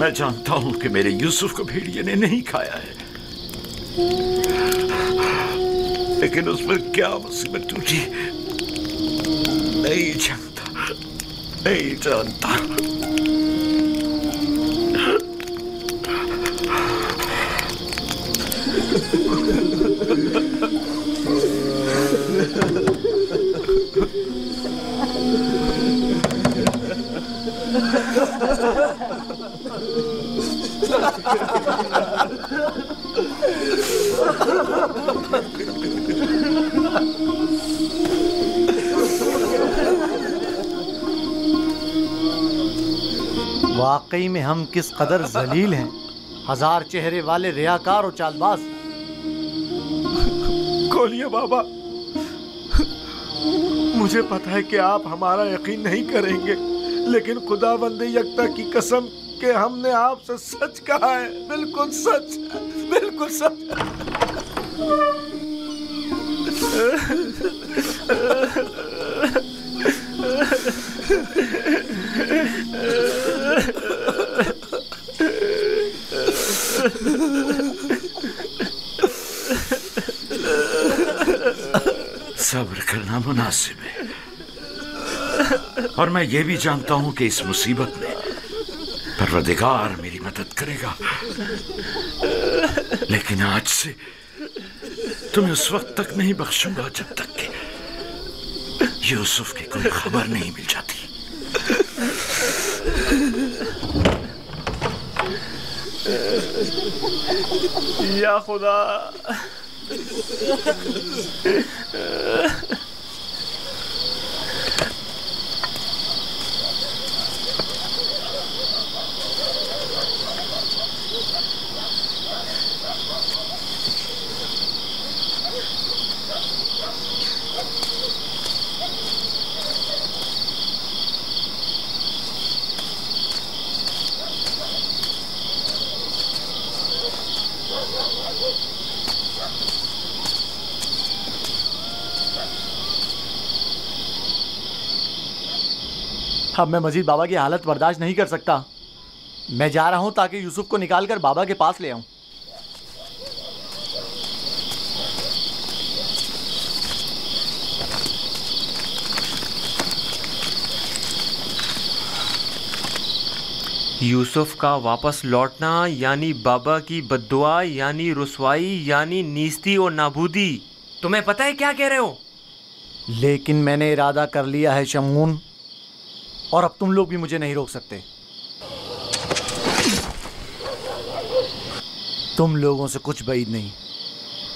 मैं जानता हूं कि मेरे यूसुफ को भेड़िए ने नहीं खाया है, लेकिन उस पर क्या मुसीबत टूटी नहीं जानता, नहीं जानता। वाकई में हम किस कदर जलील हैं, हजार चेहरे वाले रियाकार और चालबाज। खोलिए बाबा, मुझे पता है कि आप हमारा यकीन नहीं करेंगे, लेकिन खुदावंद यकता की कसम कि हमने आपसे सच कहा है, बिल्कुल सच, बिल्कुल सच। सब्र करना मुनासिब है, और मैं ये भी जानता हूं कि इस मुसीबत में परवरदिगार मेरी मदद करेगा। लेकिन आज से तुम्हें उस वक्त तक नहीं बख्शूंगा जब तक कि यूसुफ की कोई खबर नहीं मिल जाती। या खुदा, अब मैं मजीद बाबा की हालत बर्दाश्त नहीं कर सकता। मैं जा रहा हूं ताकि यूसुफ को निकाल कर बाबा के पास ले आऊं। यूसुफ का वापस लौटना यानी बाबा की बद्दुआ, यानी रुसवाई, यानी नीस्ती और नाबूदी। तुम्हें पता है क्या कह रहे हो? लेकिन मैंने इरादा कर लिया है शमून, और अब तुम लोग भी मुझे नहीं रोक सकते। तुम लोगों से कुछ बैद नहीं।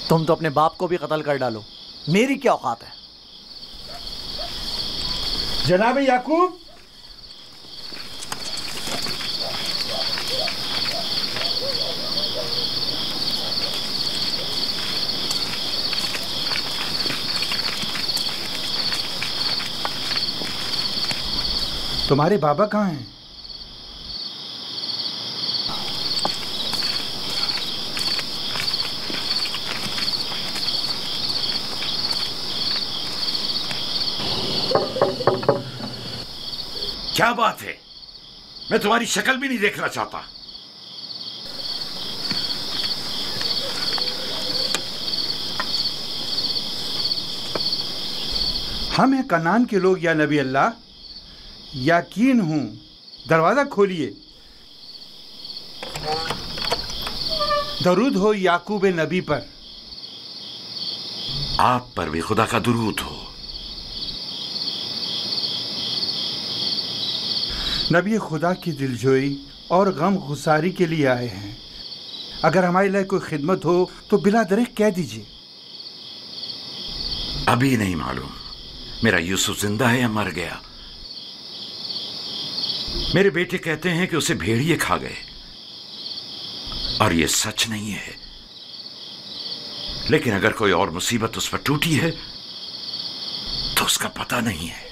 तुम तो अपने बाप को भी कत्ल कर डालो, मेरी क्या औकात है? जनाब याकूब, तुम्हारे बाबा कहाँ हैं? क्या बात है? मैं तुम्हारी शक्ल भी नहीं देखना चाहता। हम हैं कनान के लोग या नबी अल्लाह, यकीन हूं, दरवाजा खोलिए। दरूद हो याकूब नबी पर। आप पर भी खुदा का दुरूद हो। नबी खुदा की दिलजोई और गम गुसारी के लिए आए हैं। अगर हमारे लिए कोई खिदमत हो तो बिला दरेक कह दीजिए। अभी नहीं मालूम मेरा यूसुफ जिंदा है या मर गया। मेरे बेटे कहते हैं कि उसे भेड़िए खा गए, और यह सच नहीं है। लेकिन अगर कोई और मुसीबत उस पर टूटी है तो उसका पता नहीं है।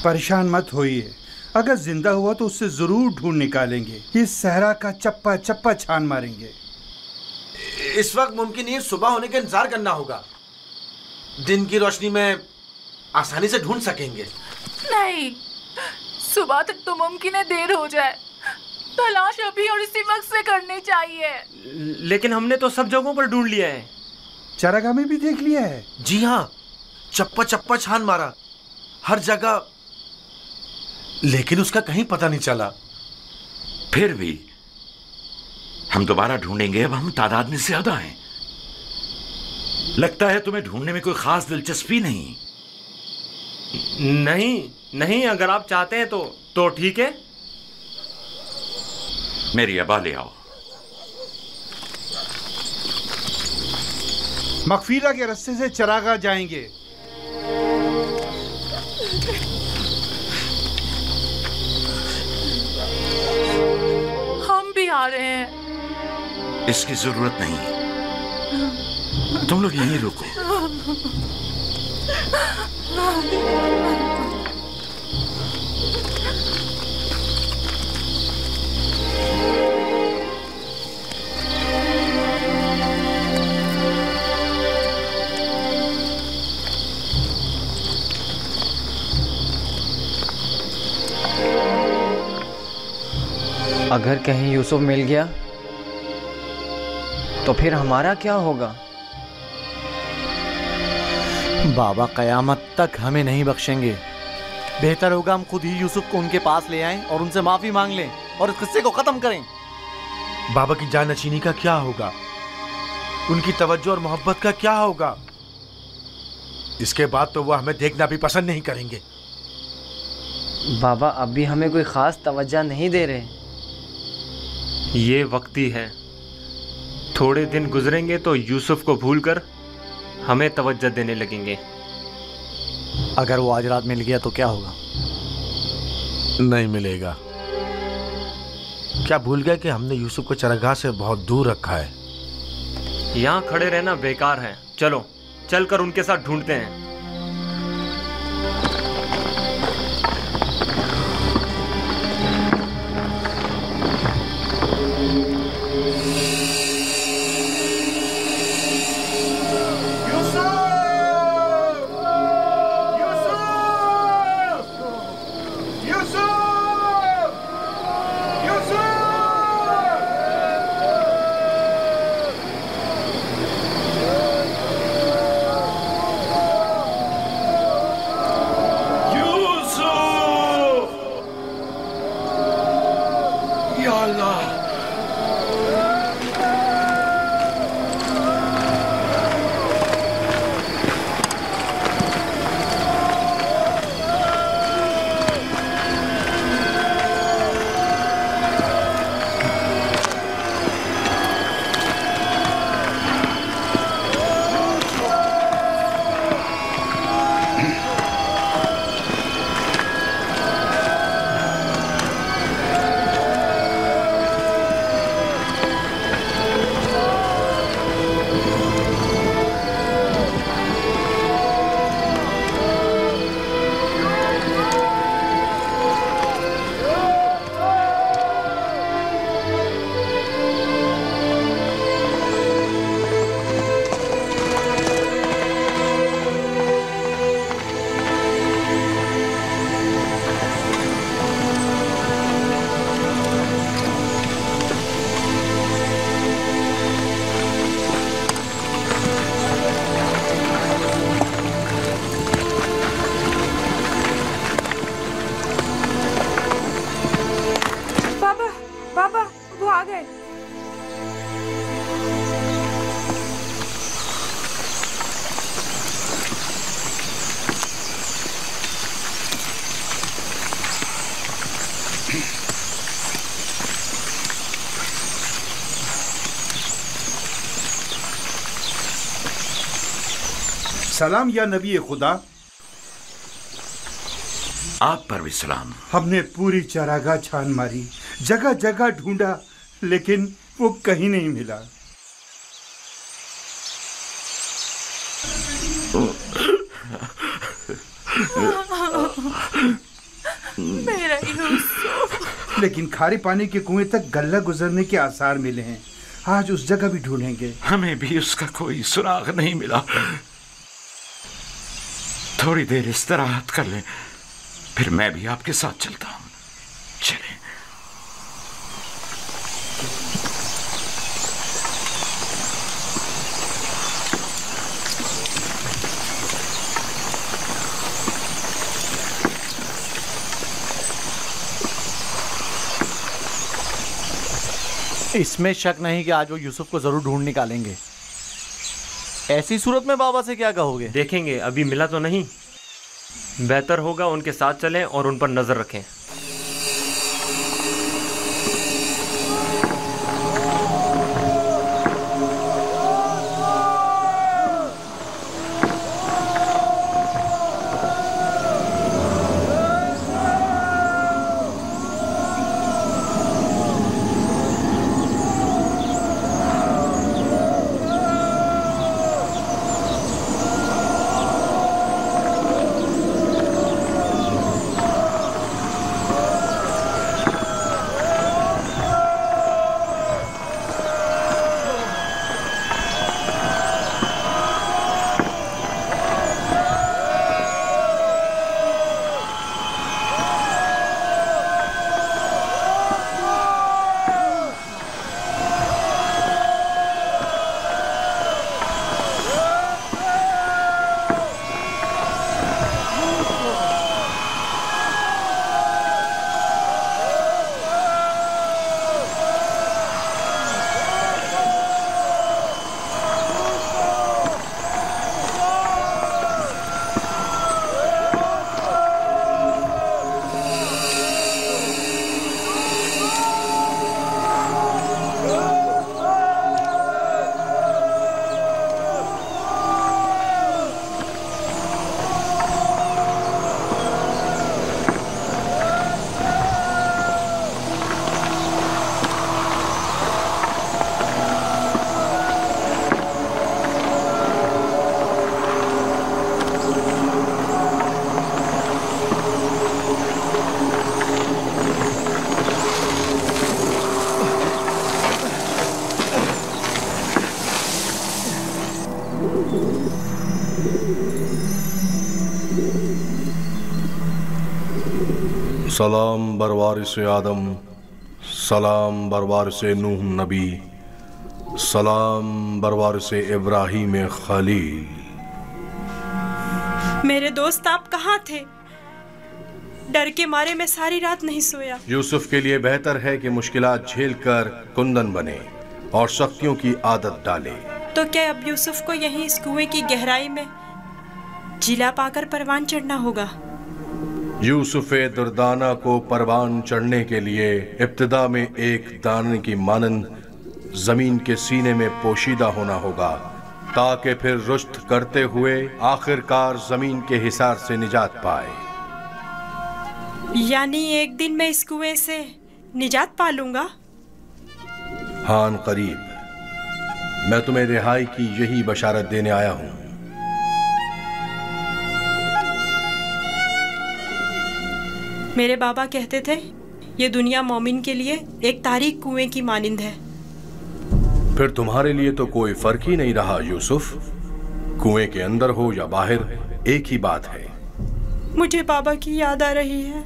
परेशान मत होइए, अगर जिंदा हुआ तो उससे जरूर ढूंढ निकालेंगे। इस सहरा का चप्पा चप्पा छान मारेंगे। इस वक्त मुमकिन नहीं, सुबह होने का इंतजार करना होगा। दिन की रोशनी में आसानी से ढूंढ सकेंगे। नहीं, सुबह तक तो मुमकिन है देर हो जाए। तलाश अभी और इसी वक्त से करनी चाहिए। लेकिन हमने तो सब जगहों पर ढूंढ लिया है। चरागाह में भी देख लिया है? जी हाँ, चप्पा चप्पा छान मारा, हर जगह, लेकिन उसका कहीं पता नहीं चला। फिर भी हम दोबारा ढूंढेंगे। अब हम तादाद में ज्यादा हैं। लगता है तुम्हें ढूंढने में कोई खास दिलचस्पी नहीं। नहीं, अगर आप चाहते हैं तो ठीक है। मेरी अबा ले आओ। मगफीरा के रास्ते से चरागाह जाएंगे। हम भी आ रहे हैं। इसकी जरूरत नहीं है, तुम लोग यहीं रुको। अगर कहीं यूसुफ मिल गया तो फिर हमारा क्या होगा? बाबा कयामत तक हमें नहीं बख्शेंगे। बेहतर होगा हम खुद ही यूसुफ को उनके पास ले आएं और उनसे माफी मांग लें और इस किस्से को खत्म करें। बाबा की जानशीनी का क्या होगा? उनकी तवज्जो और मोहब्बत का क्या होगा? इसके बाद तो वो हमें देखना भी पसंद नहीं करेंगे। बाबा अब भी हमें कोई खास तवज्जो नहीं दे रहे। ये वक्ती है, थोड़े दिन गुजरेंगे तो यूसुफ को भूलकर हमें तवज्जो देने लगेंगे। अगर वो आज रात मिल गया तो क्या होगा? नहीं मिलेगा। क्या भूल गए कि हमने यूसुफ को चरागाह से बहुत दूर रखा है? यहाँ खड़े रहना बेकार है। चलो चलकर उनके साथ ढूंढते हैं। सलाम या नबी खुदा। आप पर भी सलाम। हमने पूरी चरागाह छान मारी, जगह जगह ढूंढा, लेकिन वो कहीं नहीं मिला। मेरा यूसुफ। लेकिन खारे पानी के कुएं तक गल्ला गुजरने के आसार मिले हैं। आज उस जगह भी ढूंढेंगे। हमें भी उसका कोई सुराग नहीं मिला। थोड़ी देर इस्तराहत कर लें, फिर मैं भी आपके साथ चलता हूं। चलें। इसमें शक नहीं कि आज वो यूसुफ को जरूर ढूंढ निकालेंगे। ऐसी सूरत में बाबा से क्या कहोगे? देखेंगे, अभी मिला तो नहीं। बेहतर होगा उनके साथ चलें और उन पर नजर रखें। सलाम बरवारिस आदम, सलाम बरवारिस नूह नबी, सलाम बरवारिस इब्राहीम खलील। मेरे दोस्त आप कहाँ थे? डर के मारे मैं सारी रात नहीं सोया। यूसुफ के लिए बेहतर है कि मुश्किलात झेलकर कुंदन बने और सख्तियों की आदत डाले। तो क्या अब यूसुफ को यहीं इस कुएं की गहराई में जिला पाकर परवान चढ़ना होगा? यूसुफ दुर्दाना को परवान चढ़ने के लिए इब्तिदा में एक दाने की मानंद जमीन के सीने में पोशीदा होना होगा, ताकि फिर रुश्त करते हुए आखिरकार जमीन के हिसार से निजात पाए। यानी एक दिन मैं इस कुएं से निजात पा लूंगा? हान करीब। मैं तुम्हें रिहाई की यही बशारत देने आया हूं। मेरे बाबा कहते थे ये दुनिया मोमिन के लिए एक तारीक कुएं की मानिंद है। फिर तुम्हारे लिए तो कोई फर्क ही नहीं रहा यूसुफ, कुएं के अंदर हो या बाहर एक ही बात है। मुझे बाबा की याद आ रही है।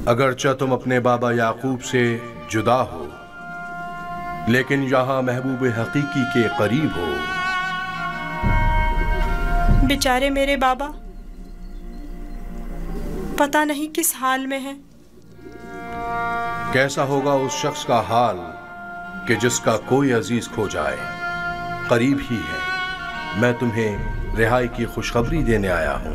अगरचा तुम अपने बाबा याकूब से जुदा हो, लेकिन यहाँ महबूब हकीकी के करीब हो। बेचारे मेरे बाबा पता नहीं किस हाल में हैं। कैसा होगा उस शख्स का हाल कि जिसका कोई अजीज खो जाए? करीब ही है। मैं तुम्हें रिहाई की खुशखबरी देने आया हूं।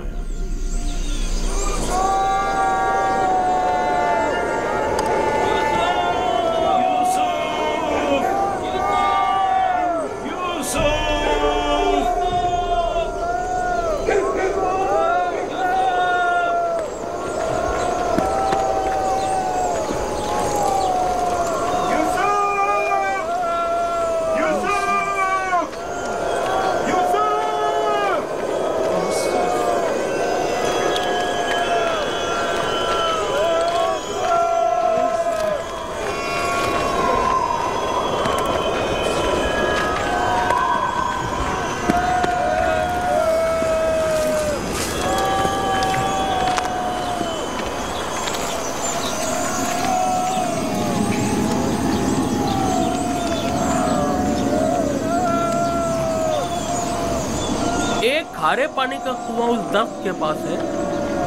खारे पानी का कुआं उस दर्ख्त के पास है,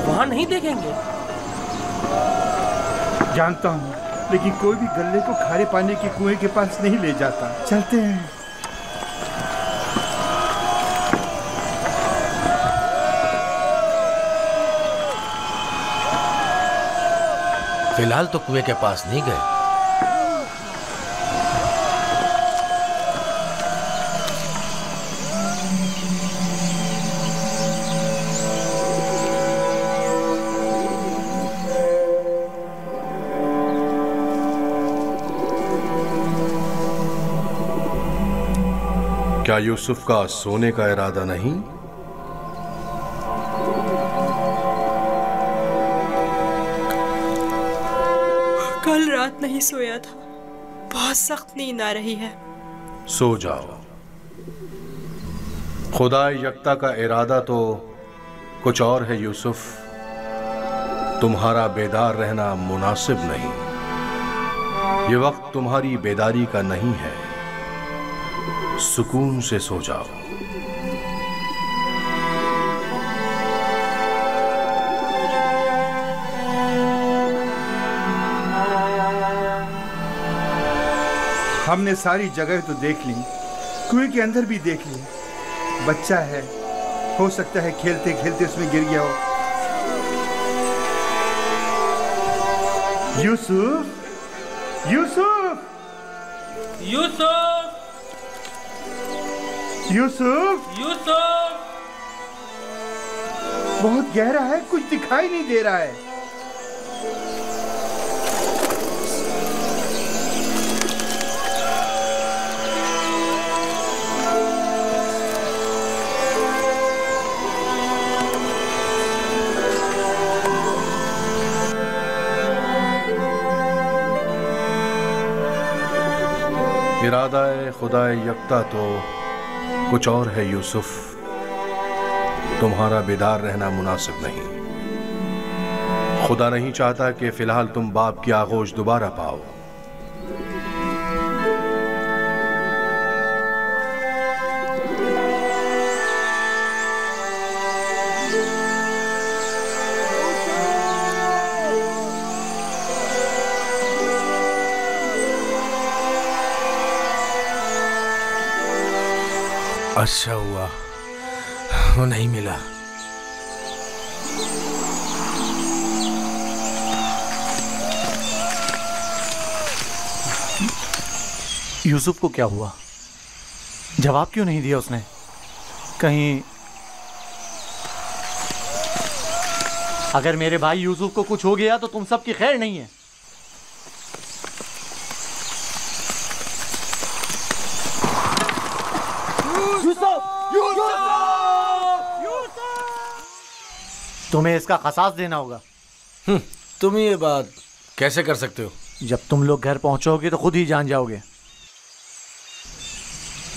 वहां नहीं देखेंगे? जानता हूँ, लेकिन कोई भी गल्ले को खारे पानी के कुएं के पास नहीं ले जाता। चलते हैं। फिलहाल तो कुएं के पास नहीं गए। क्या यूसुफ का सोने का इरादा नहीं? कल रात नहीं सोया था, बहुत सख्त नींद आ रही है। सो जाओ। खुदा यकता का इरादा तो कुछ और है यूसुफ। तुम्हारा बेदार रहना मुनासिब नहीं। ये वक्त तुम्हारी बेदारी का नहीं है। सुकून से सो जाओ। हमने सारी जगह तो देख ली, कुएं के अंदर भी देख ली। बच्चा है, हो सकता है खेलते खेलते उसमें गिर गया हो। यूसुफ, यूसुफ, यूसुफ, यूसुफ, यूसुफ। बहुत गहरा है, कुछ दिखाई नहीं दे रहा है। इरादा-ए खुदा यकता तो कुछ और है यूसुफ। तुम्हारा बेदार रहना मुनासिब नहीं। खुदा नहीं चाहता कि फिलहाल तुम बाप की आगोश दोबारा पाओ। अच्छा हुआ वो नहीं मिला। यूसुफ को क्या हुआ? जवाब क्यों नहीं दिया उसने? कहीं अगर मेरे भाई यूसुफ को कुछ हो गया तो तुम सबकी खैर नहीं है। तुम्हें इसका खसास देना होगा। तुम ये बात कैसे कर सकते हो? जब तुम लोग घर पहुंचोगे तो खुद ही जान जाओगे।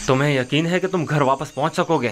तुम्हें यकीन है कि तुम घर वापस पहुंच सकोगे?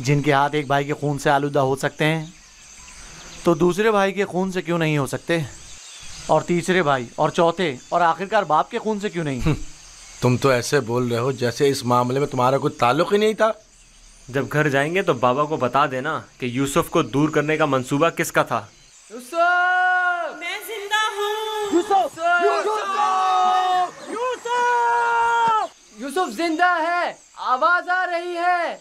जिनके हाथ एक भाई के खून से आलूदा हो सकते हैं तो दूसरे भाई के खून से क्यों नहीं हो सकते? और तीसरे भाई और चौथे और आखिरकार बाप के खून से क्यों नहीं? तुम तो ऐसे बोल रहे हो जैसे इस मामले में तुम्हारा कोई ताल्लुक ही नहीं था। जब घर जाएंगे तो बाबा को बता देना कि यूसुफ को दूर करने का मंसूबा किसका था। यूसुफ! मैं जिंदा हूँ। यूसुफ! यूसुफ! यूसुफ! यूसुफ जिंदा है, आवाज आ रही है।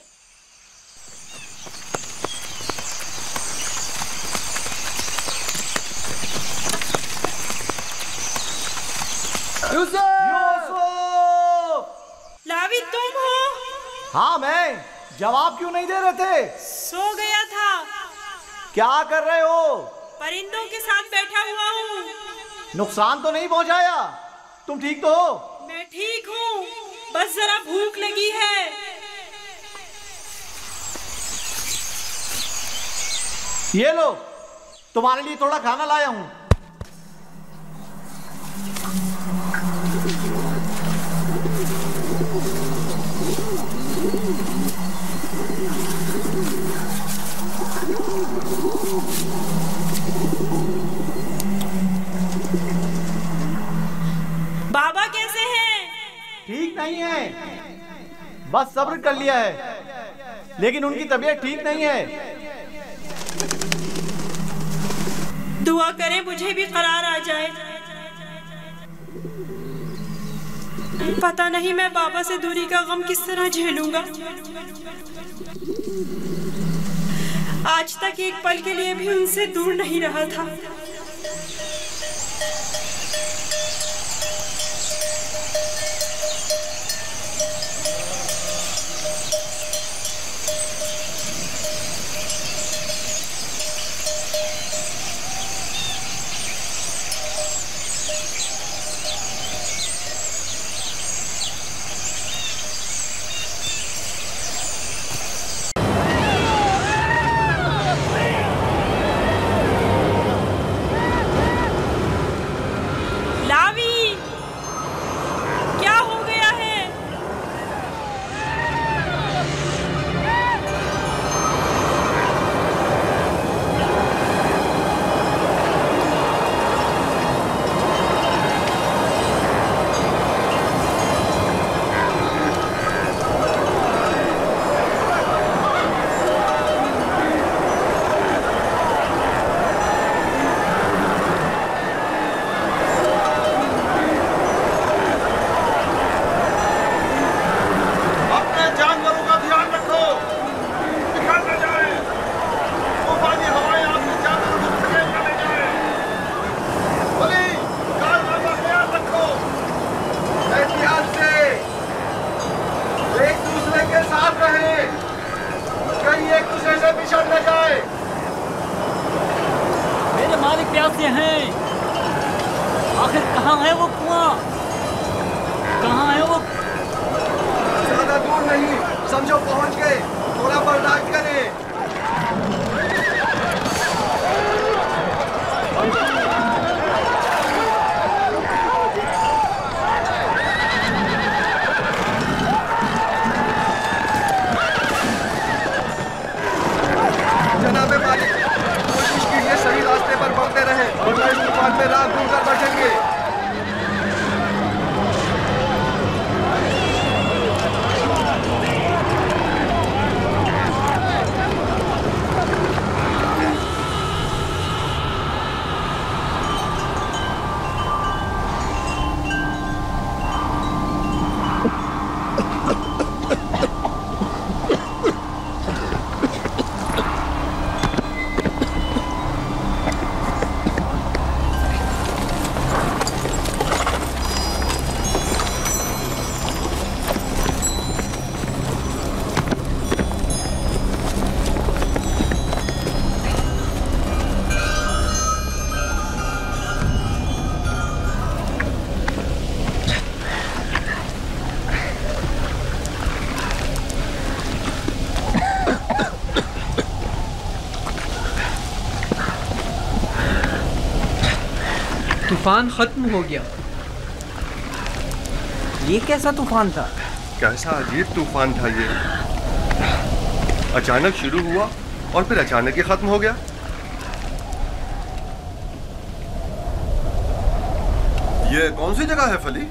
यूसुफ! लावी तुम हो? हाँ मैं। जवाब क्यों नहीं दे रहे थे? सो गया था। क्या कर रहे हो? परिंदों के साथ बैठा हुआ हूँ। नुकसान तो नहीं पहुंचाया? तुम ठीक तो हो? मैं ठीक हूँ, बस जरा भूख लगी है। ये लो, तुम्हारे लिए थोड़ा खाना लाया हूँ। बाबा कैसे हैं? ठीक नहीं है, बस सब्र कर लिया है, लेकिन उनकी तबीयत ठीक नहीं है। दुआ करें मुझे भी करार आ जाए। पता नहीं मैं बाबा से दूरी का गम किस तरह झेलूंगा। आज तक एक पल के लिए भी उनसे दूर नहीं रहा था। तूफान खत्म हो गया। ये कैसा तूफान था? कैसा अजीब तूफान था ये। अचानक शुरू हुआ और फिर अचानक ही खत्म हो गया। ये कौन सी जगह है फली?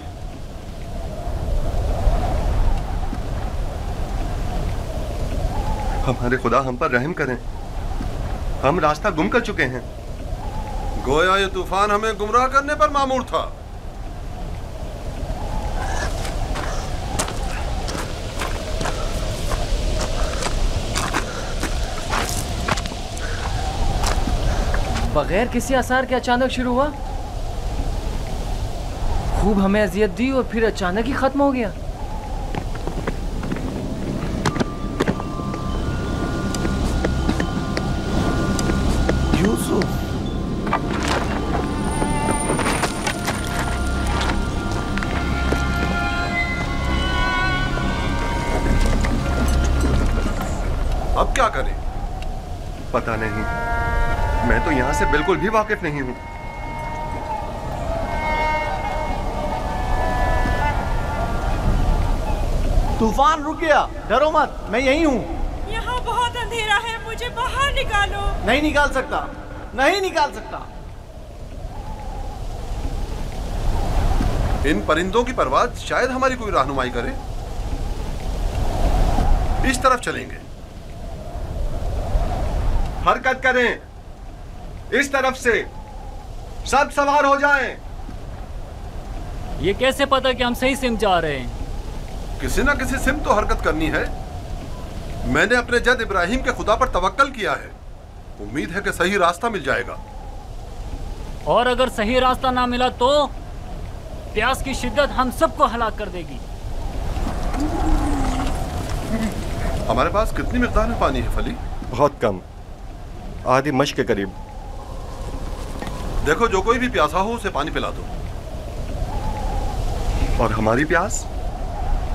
हमारे खुदा हम पर रहम करें। हम रास्ता गुम कर चुके हैं। गोया ये तूफान हमें गुमराह करने पर मामूर था। बगैर किसी आसार के अचानक शुरू हुआ, खूब हमें अजियत दी और फिर अचानक ही खत्म हो गया। यूसुफ, अब क्या करें? पता नहीं, मैं तो यहां से बिल्कुल भी वाकिफ नहीं हूं। तूफान रुक गया, डरो मत, मैं यहीं हूं। यहाँ बहुत अंधेरा है, मुझे बाहर निकालो। नहीं निकाल सकता, नहीं निकाल सकता। इन परिंदों की परवाज़ शायद हमारी कोई रहनुमाई करे। इस तरफ चलेंगे। हरकत करें, इस तरफ से। सब सवार हो जाएं। ये कैसे पता कि हम सही सिम जा रहे हैं? किसी ना किसी सिम तो हरकत करनी है। मैंने अपने जद इब्राहिम के खुदा पर तवक्कल किया है। उम्मीद है कि सही रास्ता मिल जाएगा। और अगर सही रास्ता ना मिला तो प्यास की शिद्दत हम सबको हलाक कर देगी। हमारे पास कितनी मिकदार में पानी है फली? बहुत कम, आधी मश्क के करीब। देखो, जो कोई भी प्यासा हो उसे पानी पिला दो। और हमारी प्यास?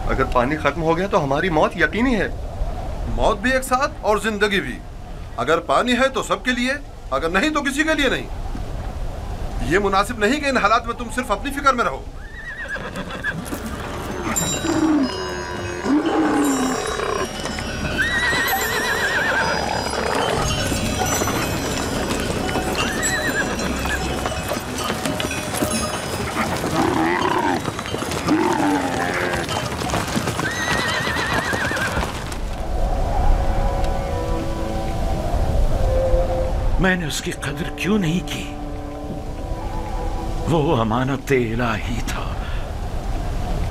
अगर पानी खत्म हो गया तो हमारी मौत यकीनी है। मौत भी एक साथ और जिंदगी भी। अगर पानी है तो सबके लिए, अगर नहीं तो किसी के लिए नहीं। ये मुनासिब नहीं कि इन हालात में तुम सिर्फ अपनी फिक्र में रहो। मैंने उसकी कदर क्यों नहीं की? वो अमानत इलाही था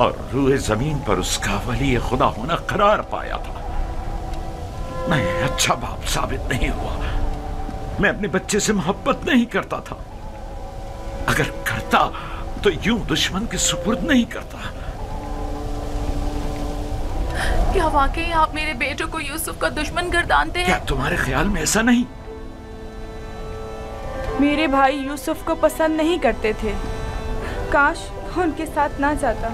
और रूए जमीन पर उसका वली खुदा होना करार पाया था। मैं अच्छा बाप साबित नहीं हुआ। मैं अपने बच्चे से मोहब्बत नहीं करता था। अगर करता तो यूं दुश्मन के सुपुर्द नहीं करता। क्या वाकई आप मेरे बेटे को यूसुफ का दुश्मन गर्दानते हैं? क्या तुम्हारे ख्याल में ऐसा नहीं? मेरे भाई यूसुफ को पसंद नहीं करते थे। काश उनके साथ ना जाता।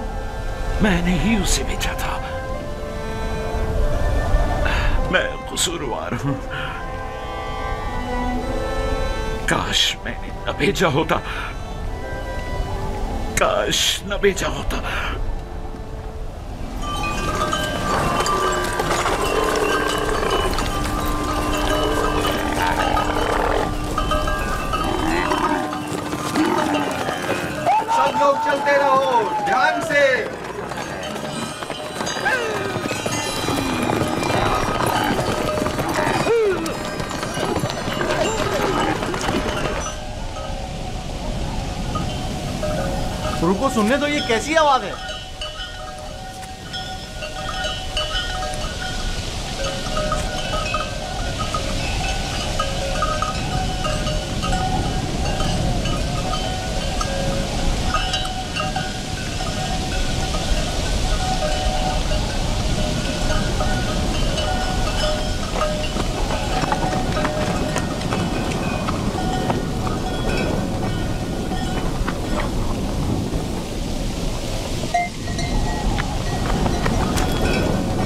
मैंने ही उसे भेजा था। मैं कसूरवार हूं। काश मैंने न भेजा होता। काश न भेजा होता। चलते रहो ध्यान से। रुको, सुनने दो, ये कैसी आवाज है?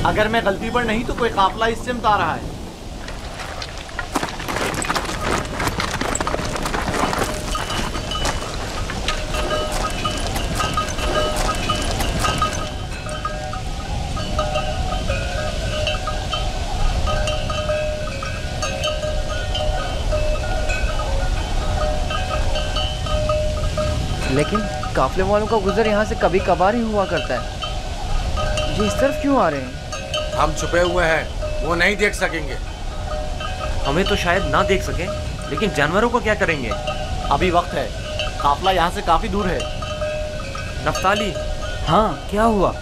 अगर मैं गलती पर नहीं तो कोई काफिला इस सिमत आ रहा है। लेकिन काफिले वालों का गुजर यहाँ से कभी कभार ही हुआ करता है। ये इस तरफ क्यों आ रहे हैं? हम छुपे हुए हैं, वो नहीं देख सकेंगे। हमें तो शायद ना देख सके, लेकिन जानवरों को क्या करेंगे? अभी वक्त है। काफिला यहाँ से काफी दूर है। नफ्ताली। हाँ, क्या हुआ?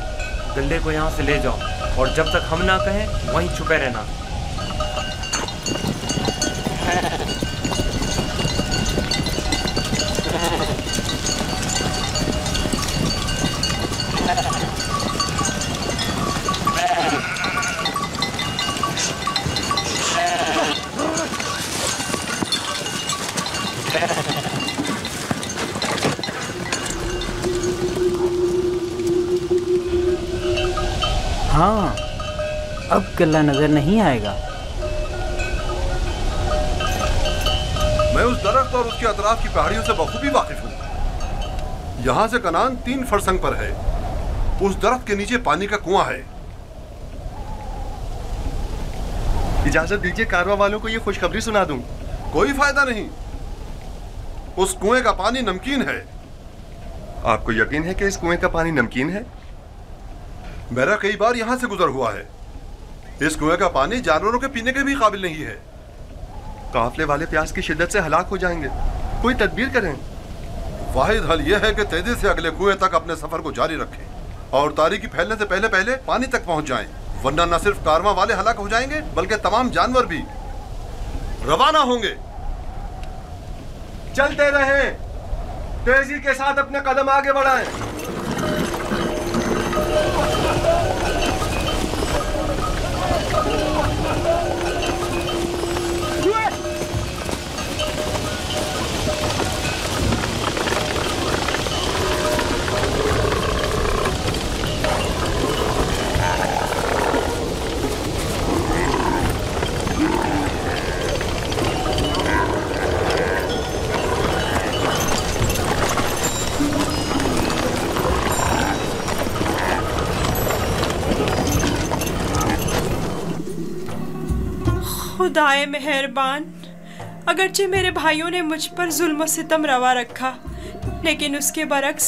गल्ले को यहाँ से ले जाओ और जब तक हम ना कहें वहीं छुपे रहना। हाँ, अब किला नजर नहीं आएगा। मैं उस दरख्त और उसके अतराफ की पहाड़ियों से बखूबी वाकिफ हूँ। यहाँ से कनान 3 फरसंग पर है। उस दरख्त के नीचे पानी का कुआं है। इजाजत दीजिए कारवा वालों को ये खुशखबरी सुना दूं। कोई फायदा नहीं। उस कुएं का पानी नमकीन है। आपको यकीन है कि इस कुएं का पानी नमकीन है? मेरा कई बार यहाँ से गुजर हुआ है। इस कुएं का पानी जानवरों के पीने के भी काबिल नहीं है। काफिले वाले प्यास की शिद्दत से हलाक हो जाएंगे। कोई तदबीर करें। वाहिद हल यह है कि तेजी से अगले कुएं तक अपने सफर को जारी रखें और तारीकी फैलने से पहले पहले पानी तक पहुंच जाएं, वरना न सिर्फ कारवां वाले हलाक हो जाएंगे बल्कि तमाम जानवर भी रवाना होंगे। चलते रहें, तेजी के साथ अपने कदम आगे बढ़ाएं। खुदाए मेहरबान, अगरचे मेरे भाइयों ने मुझ पर जुल्म सितम रवा रखा, लेकिन उसके बरक्स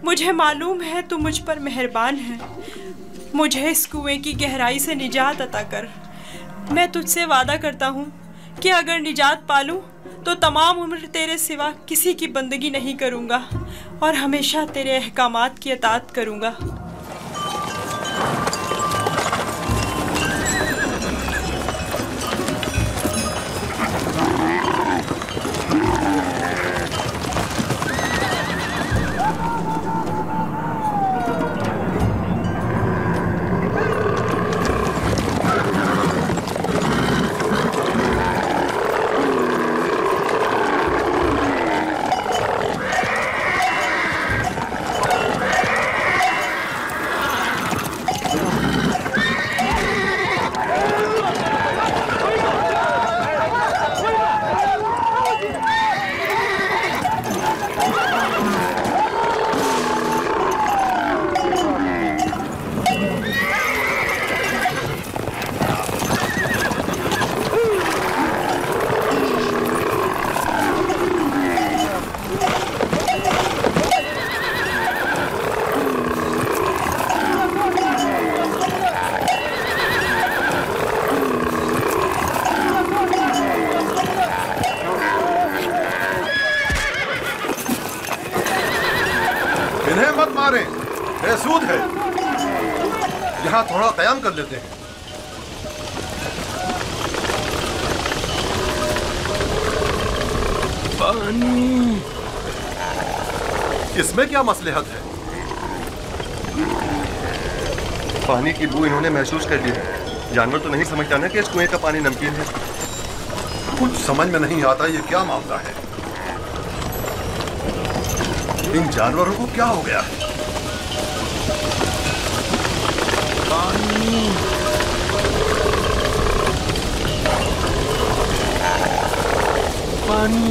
मुझे मालूम है तू मुझ पर मेहरबान है। मुझे इस कुएं की गहराई से निजात अता कर। मैं तुझसे वादा करता हूँ कि अगर निजात पालूँ तो तमाम उम्र तेरे सिवा किसी की बंदगी नहीं करूँगा और हमेशा तेरे अहकामात की अतात करूँगा। बेसूद है, यहाँ थोड़ा कयाम कर लेते हैं। पानी, इसमें क्या मसलहत है? पानी की बू इन्होंने महसूस कर ली है। जानवर तो नहीं समझता ना कि इस कुएं का पानी नमकीन है। कुछ समझ में नहीं आता ये क्या मामला है। इन जानवरों को क्या हो गया है? पानी, पानी,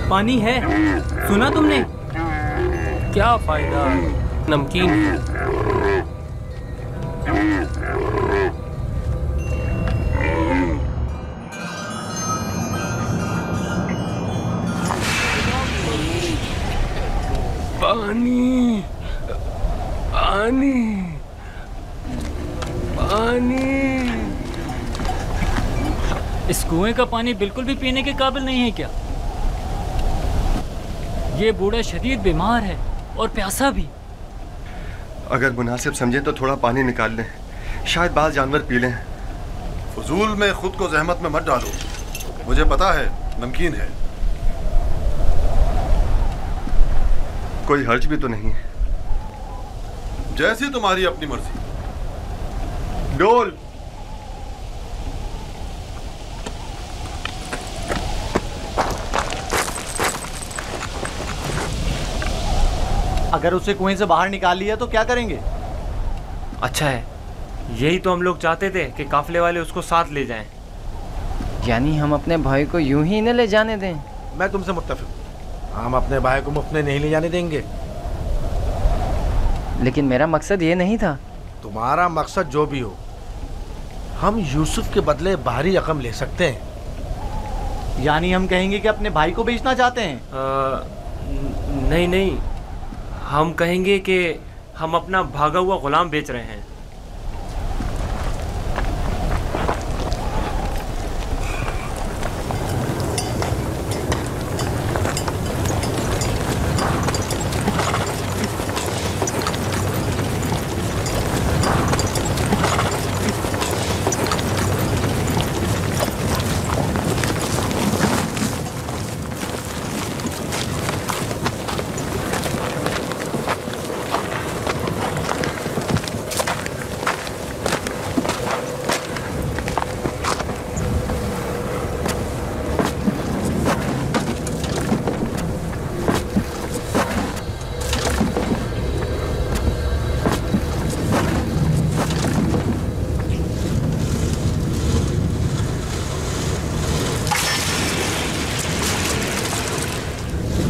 पानी है, सुना तुमने? क्या फायदा, नमकीन है। पानी, पानी, पानी। इस कुएं का पानी बिल्कुल भी पीने के काबिल नहीं है क्या? ये बूढ़ा शदीद बीमार है और प्यासा भी। अगर मुनासिब समझे तो थोड़ा पानी निकाल लें, शायद बाल जानवर पी लें। फजूल में खुद को जहमत में मत डालो, मुझे पता है नमकीन है। कोई हर्ज भी तो नहीं है। जैसी तुम्हारी अपनी मर्जी। डोल। अगर उसे कुएं से बाहर निकाल लिया तो क्या करेंगे? अच्छा है, यही तो हम लोग चाहते थे कि काफले वाले उसको साथ ले जाएं। यानी हम अपने भाई को यूं ही न ले जाने दें? मैं तुमसे मुत्तफिक, हम अपने भाई को मुफ्त में नहीं ले जाने देंगे। लेकिन मेरा मकसद ये नहीं था। तुम्हारा मकसद जो भी हो, हम यूसुफ के बदले बाहरी रकम ले सकते हैं। यानी हम कहेंगे कि अपने भाई को बेचना चाहते हैं? नहीं नहीं, हम कहेंगे कि हम अपना भागा हुआ गुलाम बेच रहे हैं।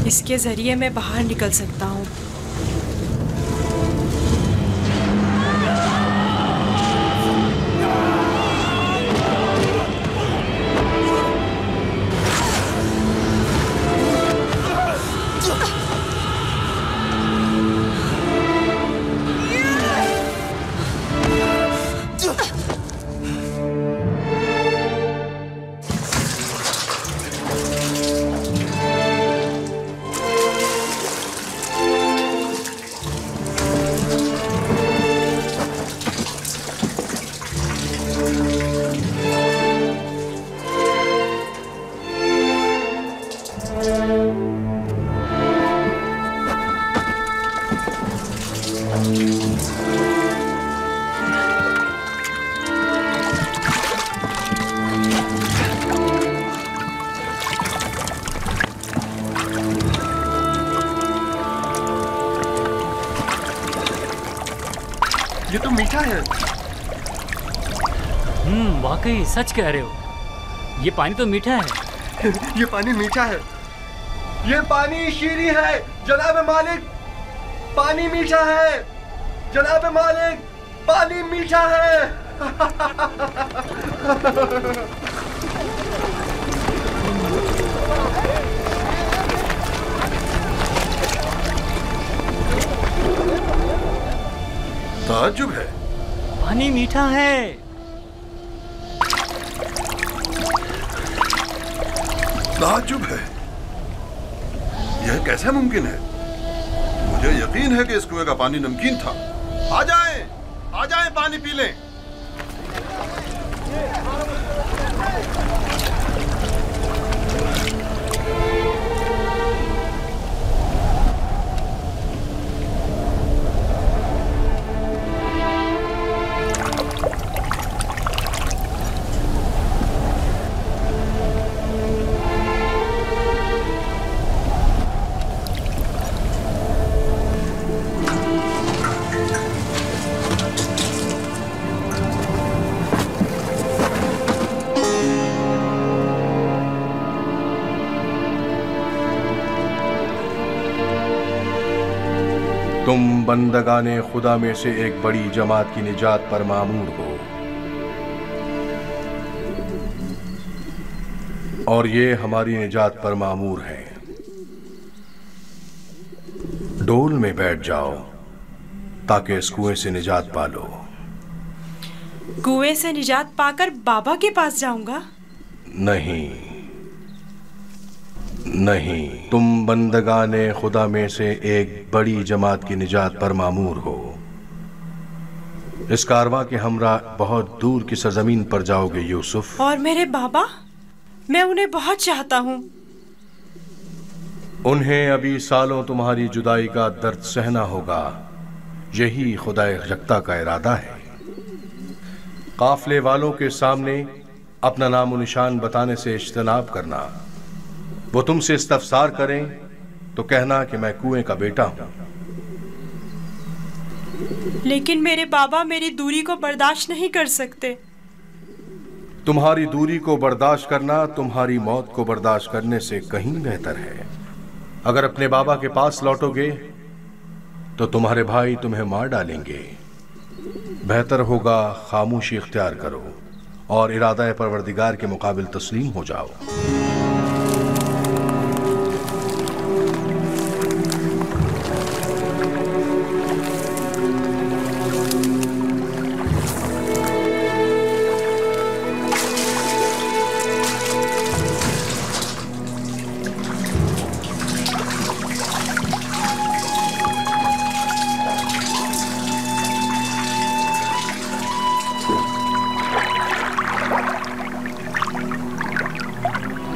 इसके जरिए मैं बाहर निकल सकता हूँ। ये तो मीठा है। वाकई सच कह रहे हो, ये पानी तो मीठा है। ये पानी मीठा है। ये पानी शीरी है जनाब मालिक, पानी मीठा है जनाब मालिक, पानी मीठा है। ताज्जुब है, पानी मीठा है। ताज्जुब है, यह कैसे मुमकिन है? मुझे यकीन है कि इस कुएं का पानी नमकीन था। आ जाएं पानी पी लें। तुम बंदगाने खुदा में से एक बड़ी जमात की निजात पर मामूर हो, और ये हमारी निजात पर मामूर है। डोल में बैठ जाओ ताकि इस कुएं से निजात पा लो। कुएं से निजात पाकर बाबा के पास जाऊंगा? नहीं, तुम बंदगाने खुदा में से एक बड़ी जमात की निजात पर मामूर हो। इस कारवां के हमरा बहुत दूर की सरजमीन पर जाओगे यूसुफ। और मेरे बाबा, मैं उन्हें बहुत चाहता हूँ। उन्हें अभी सालों तुम्हारी जुदाई का दर्द सहना होगा। यही खुदाए यकता का इरादा है। काफले वालों के सामने अपना नामो निशान बताने से इज्तनाब करना। वो तुमसे इस्तफसार करें तो कहना कि मैं कुएं का बेटा हूं। लेकिन मेरे बाबा मेरी दूरी को बर्दाश्त नहीं कर सकते। तुम्हारी दूरी को बर्दाश्त करना तुम्हारी मौत को बर्दाश्त करने से कहीं बेहतर है। अगर अपने बाबा के पास लौटोगे तो तुम्हारे भाई तुम्हें मार डालेंगे। बेहतर होगा खामोशी इख्तियार करो और इरादा परवरदिगार के मुकाबिल तस्लीम हो जाओ।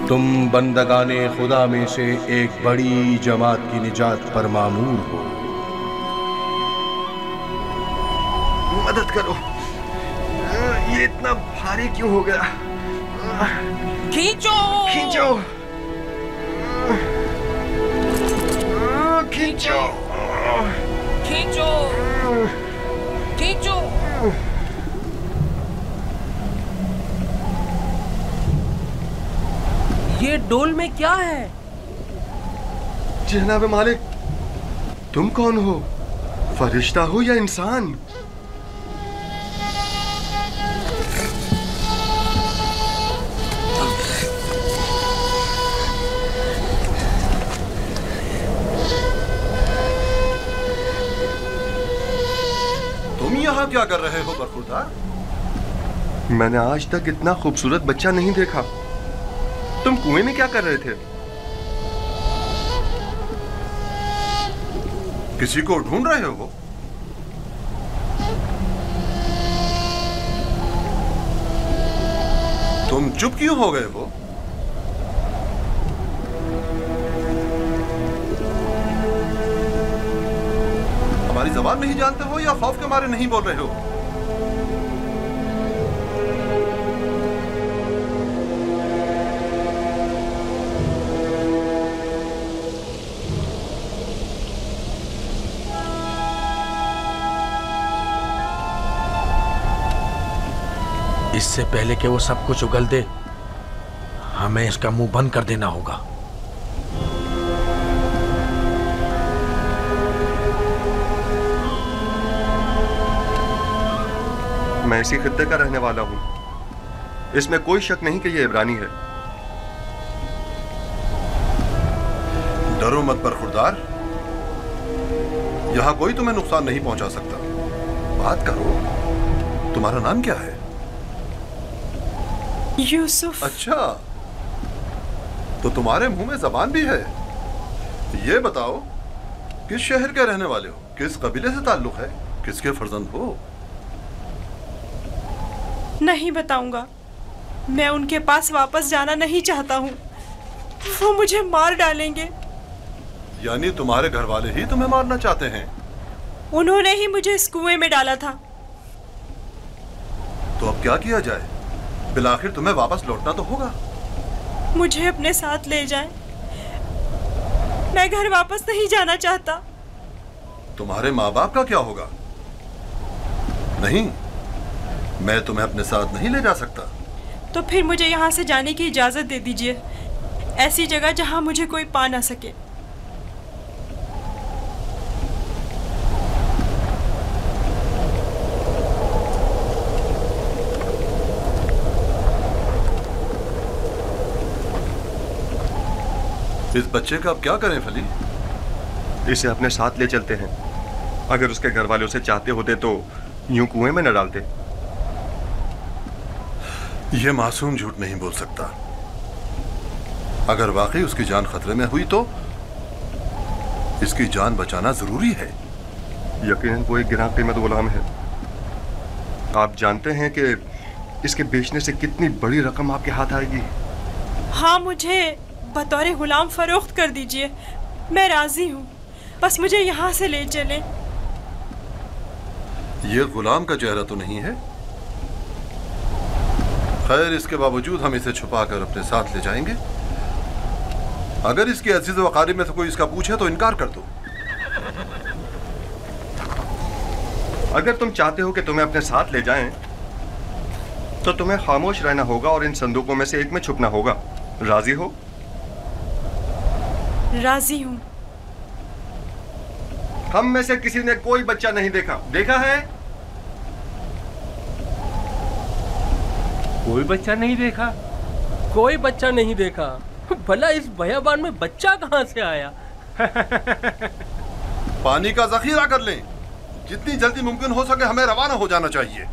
तुम बंदगाने खुदा में से एक बड़ी जमात की निजात पर मामूर हो। मदद करो, ये इतना भारी क्यों हो गया? खींचो खींचो खींचो खींचो खींचो। ये डोल में क्या है? जनाब मालिक, तुम कौन हो? फरिश्ता हो या इंसान? तुम यहाँ क्या कर रहे हो बरखुरदार? मैंने आज तक इतना खूबसूरत बच्चा नहीं देखा। तुम कुएं में क्या कर रहे थे? किसी को ढूंढ रहे हो? तुम चुप क्यों हो गए हो? हमारी जबान नहीं जानते हो या खौफ के मारे नहीं बोल रहे हो? इससे पहले कि वो सब कुछ उगल दे, हमें इसका मुंह बंद कर देना होगा। मैं इसी खित्ते का रहने वाला हूं। इसमें कोई शक नहीं कि ये इब्रानी है। डरो मत बरखुरदार, यहां कोई तुम्हें नुकसान नहीं पहुंचा सकता। बात करो, तुम्हारा नाम क्या है? यूसुफ। अच्छा, तो तुम्हारे मुंह में जबान भी है। ये बताओ, किस शहर के रहने वाले हो? किस कबीले से ताल्लुक है? किसके फर्जंद हो? नहीं बताऊंगा। मैं उनके पास वापस जाना नहीं चाहता हूँ। वो मुझे मार डालेंगे। यानी तुम्हारे घर वाले ही तुम्हें मारना चाहते हैं? उन्होंने ही मुझे इस कुएं में डाला था। तो अब क्या किया जाए? बिलाखिर तुम्हें वापस लौटना तो होगा। मुझे अपने साथ ले जाएं। मैं घर वापस नहीं जाना चाहता। तुम्हारे माँ बाप का क्या होगा? नहीं, मैं तुम्हें अपने साथ नहीं ले जा सकता। तो फिर मुझे यहाँ से जाने की इजाजत दे दीजिए, ऐसी जगह जहाँ मुझे कोई पा ना सके। इस बच्चे का अब क्या करें फली? इसे अपने साथ ले चलते हैं। अगर उसके घर वाले उसे चाहते होते तो यूं कुएं में न डालते। यह मासूम झूठ नहीं बोल सकता। अगर वाकई उसकी जान खतरे में हुई तो इसकी जान बचाना जरूरी है। यकीनन वो एक गिरा कीमत गुलाम है। आप जानते हैं कि इसके बेचने से कितनी बड़ी रकम आपके हाथ आएगी। हाँ, मुझे बतौर गुलाम फरोख्त कर दीजिए। मैं राजी हूँ, बस मुझे यहाँ से ले चलें। ये गुलाम का चेहरा तो नहीं है। खैर, इसके बावजूद हम इसे छुपाकर अपने साथ ले जाएंगे। अगर इसके अजीज व अकारिब में से कोई इसका पूछे तो इनकार कर दो। अगर तुम चाहते हो कि तुम्हें अपने साथ ले जाएं, तो तुम्हें खामोश रहना होगा और इन संदूकों में से एक में छुपना होगा। राजी हो? राजी हूँ। हम में से किसी ने कोई बच्चा नहीं देखा। देखा है? कोई बच्चा नहीं देखा। कोई बच्चा नहीं देखा। भला इस बयाबान में बच्चा कहाँ से आया? पानी का जखीरा कर लें। जितनी जल्दी मुमकिन हो सके हमें रवाना हो जाना चाहिए।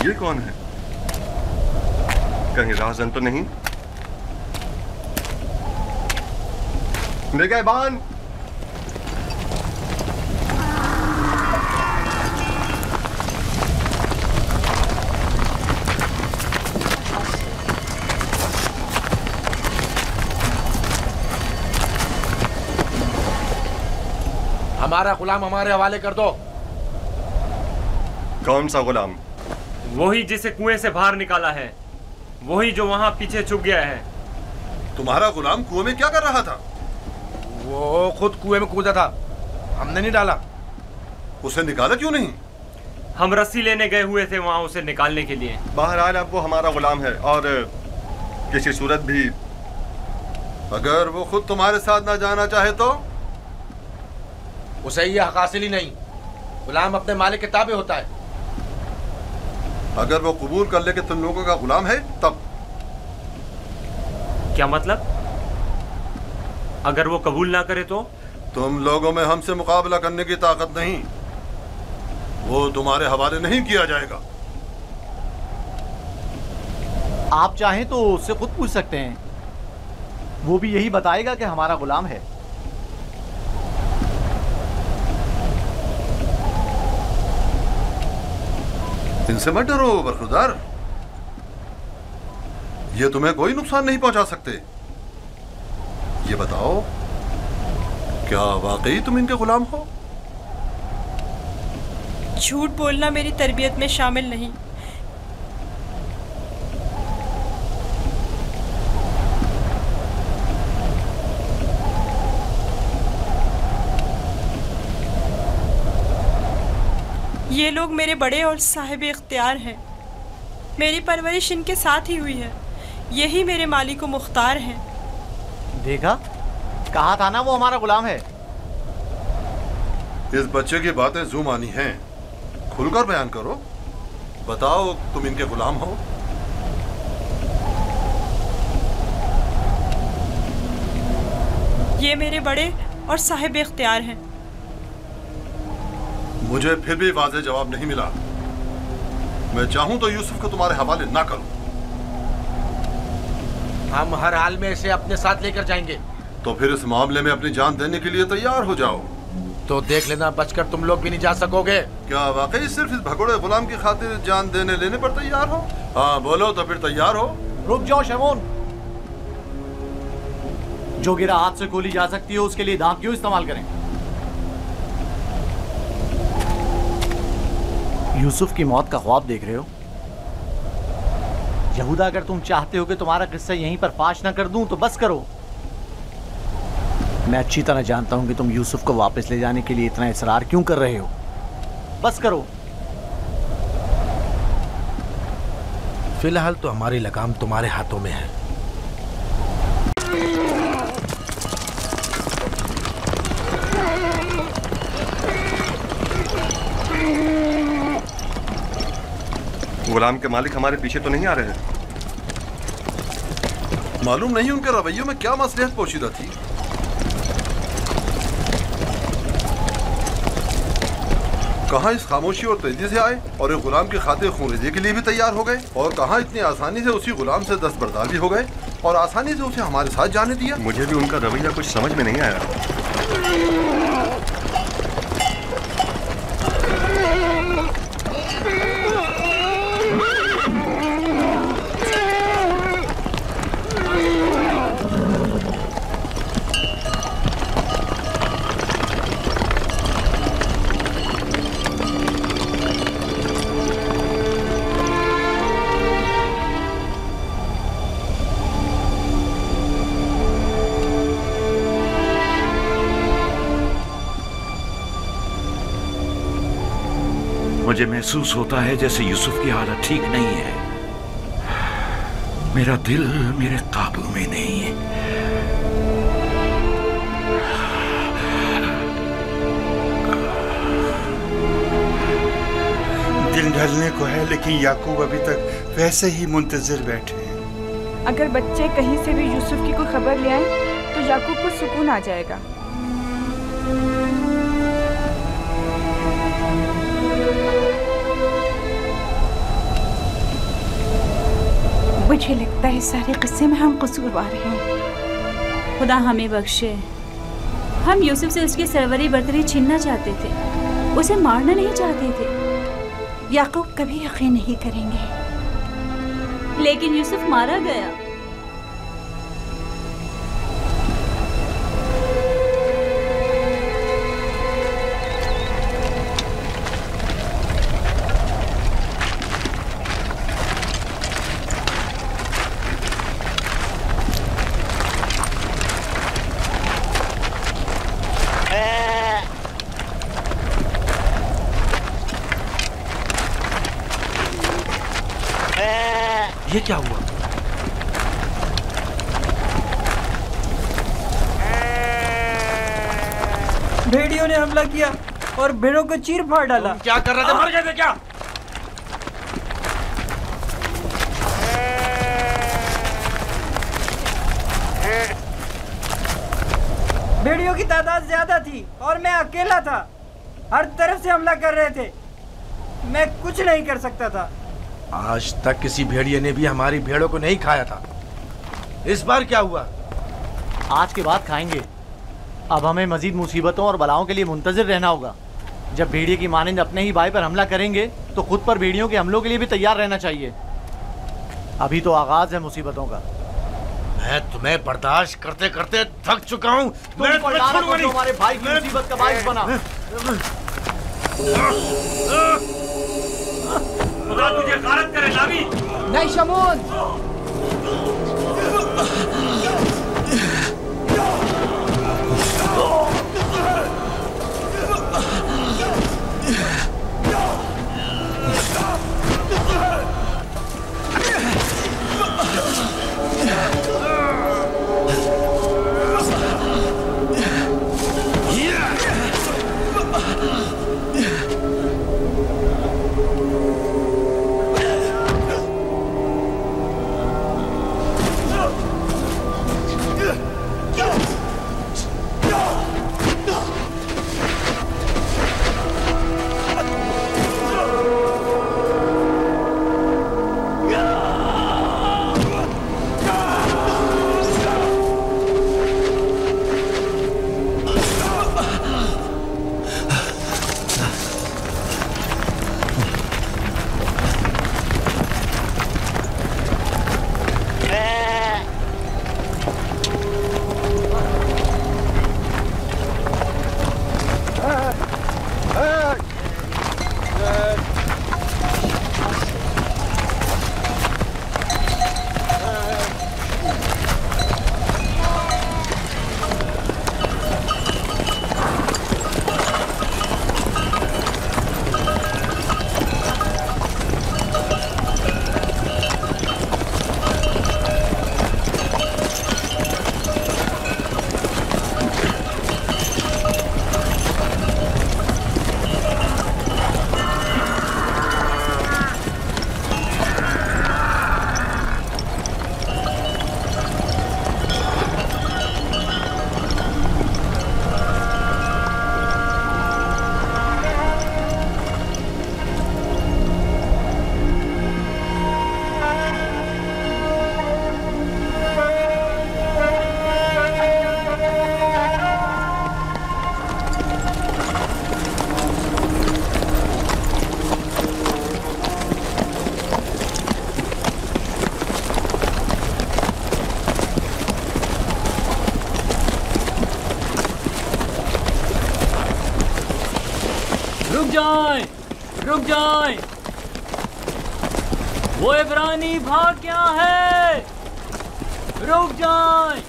ये कौन है? कहीं राहजन तो नहीं? निगहबान, हमारा गुलाम हमारे हवाले कर दो। कौन सा गुलाम? वही जिसे कुएं से बाहर निकाला है, वही जो वहां पीछे छुप गया है। तुम्हारा गुलाम कुएं में क्या कर रहा था? वो खुद कुएं में कूदा था, हमने नहीं डाला। उसे निकाला क्यों नहीं? हम रस्सी लेने गए हुए थे वहां उसे निकालने के लिए। बहरहाल अब वो हमारा गुलाम है और किसी सूरत भी अगर वो खुद तुम्हारे साथ ना जाना चाहे तो? उसे ये हक हासिल ही नहीं। गुलाम अपने मालिक के ताबे होता है। अगर वो कबूल कर ले कि तुम लोगों का गुलाम है तब? क्या मतलब? अगर वो कबूल ना करे तो? तुम लोगों में हमसे मुकाबला करने की ताकत नहीं, वो तुम्हारे हवाले नहीं किया जाएगा। आप चाहें तो उससे खुद पूछ सकते हैं, वो भी यही बताएगा कि हमारा गुलाम है। इनसे मत डरो बरखुरदार, ये तुम्हें कोई नुकसान नहीं पहुंचा सकते। ये बताओ, क्या वाकई तुम इनके गुलाम हो? झूठ बोलना मेरी तरबियत में शामिल नहीं। ये लोग मेरे बड़े और साहिब इख्तियार हैं। मेरी परवरिश इनके साथ ही हुई है। यही मेरे मालिक व मुख्तार हैं। देखा, कहा था ना वो हमारा गुलाम है। इस बच्चे की बातें जू मानी हैं, खुलकर बयान करो। बताओ, तुम इनके गुलाम हो? ये मेरे बड़े और साहिब इख्तियार हैं। मुझे फिर भी वाज़ेह जवाब नहीं मिला। मैं चाहूं तो यूसुफ को तुम्हारे हवाले ना करूं। हम हर हाल में इसे अपने साथ लेकर जाएंगे। तो फिर इस मामले में अपनी जान देने के लिए तैयार हो जाओ। तो देख लेना, बचकर तुम लोग भी नहीं जा सकोगे। क्या वाकई सिर्फ इस भगोड़े गुलाम की खातिर जान देने लेने पर तैयार हो? हाँ बोलो, तो फिर तैयार हो। रुक जाओ शमून, जो गिरा हाथ से गोली जा सकती है उसके लिए दांत क्यों इस्तेमाल करें? यूसुफ की मौत का ख्वाब देख रहे हो? यहूदा, अगर तुम चाहते हो कि तुम्हारा किस्सा यहीं पर फाश ना कर दूं तो बस करो। मैं अच्छी तरह जानता हूं कि तुम यूसुफ को वापस ले जाने के लिए इतना इसरार क्यों कर रहे हो। बस करो। फिलहाल तो हमारी लगाम तुम्हारे हाथों में है। गुलाम के मालिक हमारे पीछे तो नहीं आ रहे? मालूम नहीं उनके रवैयों में क्या मसलियत पोशीदा थी। कहाँ इस खामोशी और तेजी से आए और एक गुलाम की खातिर खूनरेजी के लिए भी तैयार हो गए, और कहाँ इतनी आसानी से उसी गुलाम से दस्तबरदार भी हो गए और आसानी से उसे हमारे साथ जाने दिया। मुझे भी उनका रवैया कुछ समझ में नहीं आया। मुझे महसूस होता है जैसे यूसुफ की हालत ठीक नहीं है। मेरा दिल मेरे काबू में नहीं है। दिन ढलने को है, लेकिन याकूब अभी तक वैसे ही मुंतजिर बैठे हैं। अगर बच्चे कहीं से भी यूसुफ की कोई खबर ले आए तो याकूब को सुकून आ जाएगा। मुझे लगता है सारे किस्से में हम कसूरवार हैं। खुदा हमें बख्शे। हम यूसुफ से उसकी सरवरी बर्तरी छीनना चाहते थे, उसे मारना नहीं चाहते थे। याकूब कभी यकीन नहीं करेंगे। लेकिन यूसुफ मारा गया। ये क्या हुआ? भेड़ियों ने हमला किया और भेड़ों को चीर फाड़ डाला। क्या कर रहे थे? मर गए थे क्या? भेड़ियों की तादाद ज्यादा थी और मैं अकेला था। हर तरफ से हमला कर रहे थे, मैं कुछ नहीं कर सकता था। आज तक किसी भेड़िए ने भी हमारी भेड़ों को नहीं खाया था। इस बार क्या हुआ? आज के बाद खाएंगे। अब हमें मजीद मुसीबतों और बलाओं के लिए मुंतजिर रहना होगा। जब भेड़िए की मानिंद अपने ही भाई पर हमला करेंगे तो खुद पर भेड़ियों के हमलों के लिए भी तैयार रहना चाहिए। अभी तो आगाज है मुसीबतों का। मैं तुम्हें बर्दाश्त करते करते थक चुका हूँ। मैं तुम्हारे भाई की मुसीबत का बाइस बना। खुदा तुझे गारत करे नावी। नहीं शमून। रुक जाएं। वो इब्रानी भाग क्या है? रुक जाएं।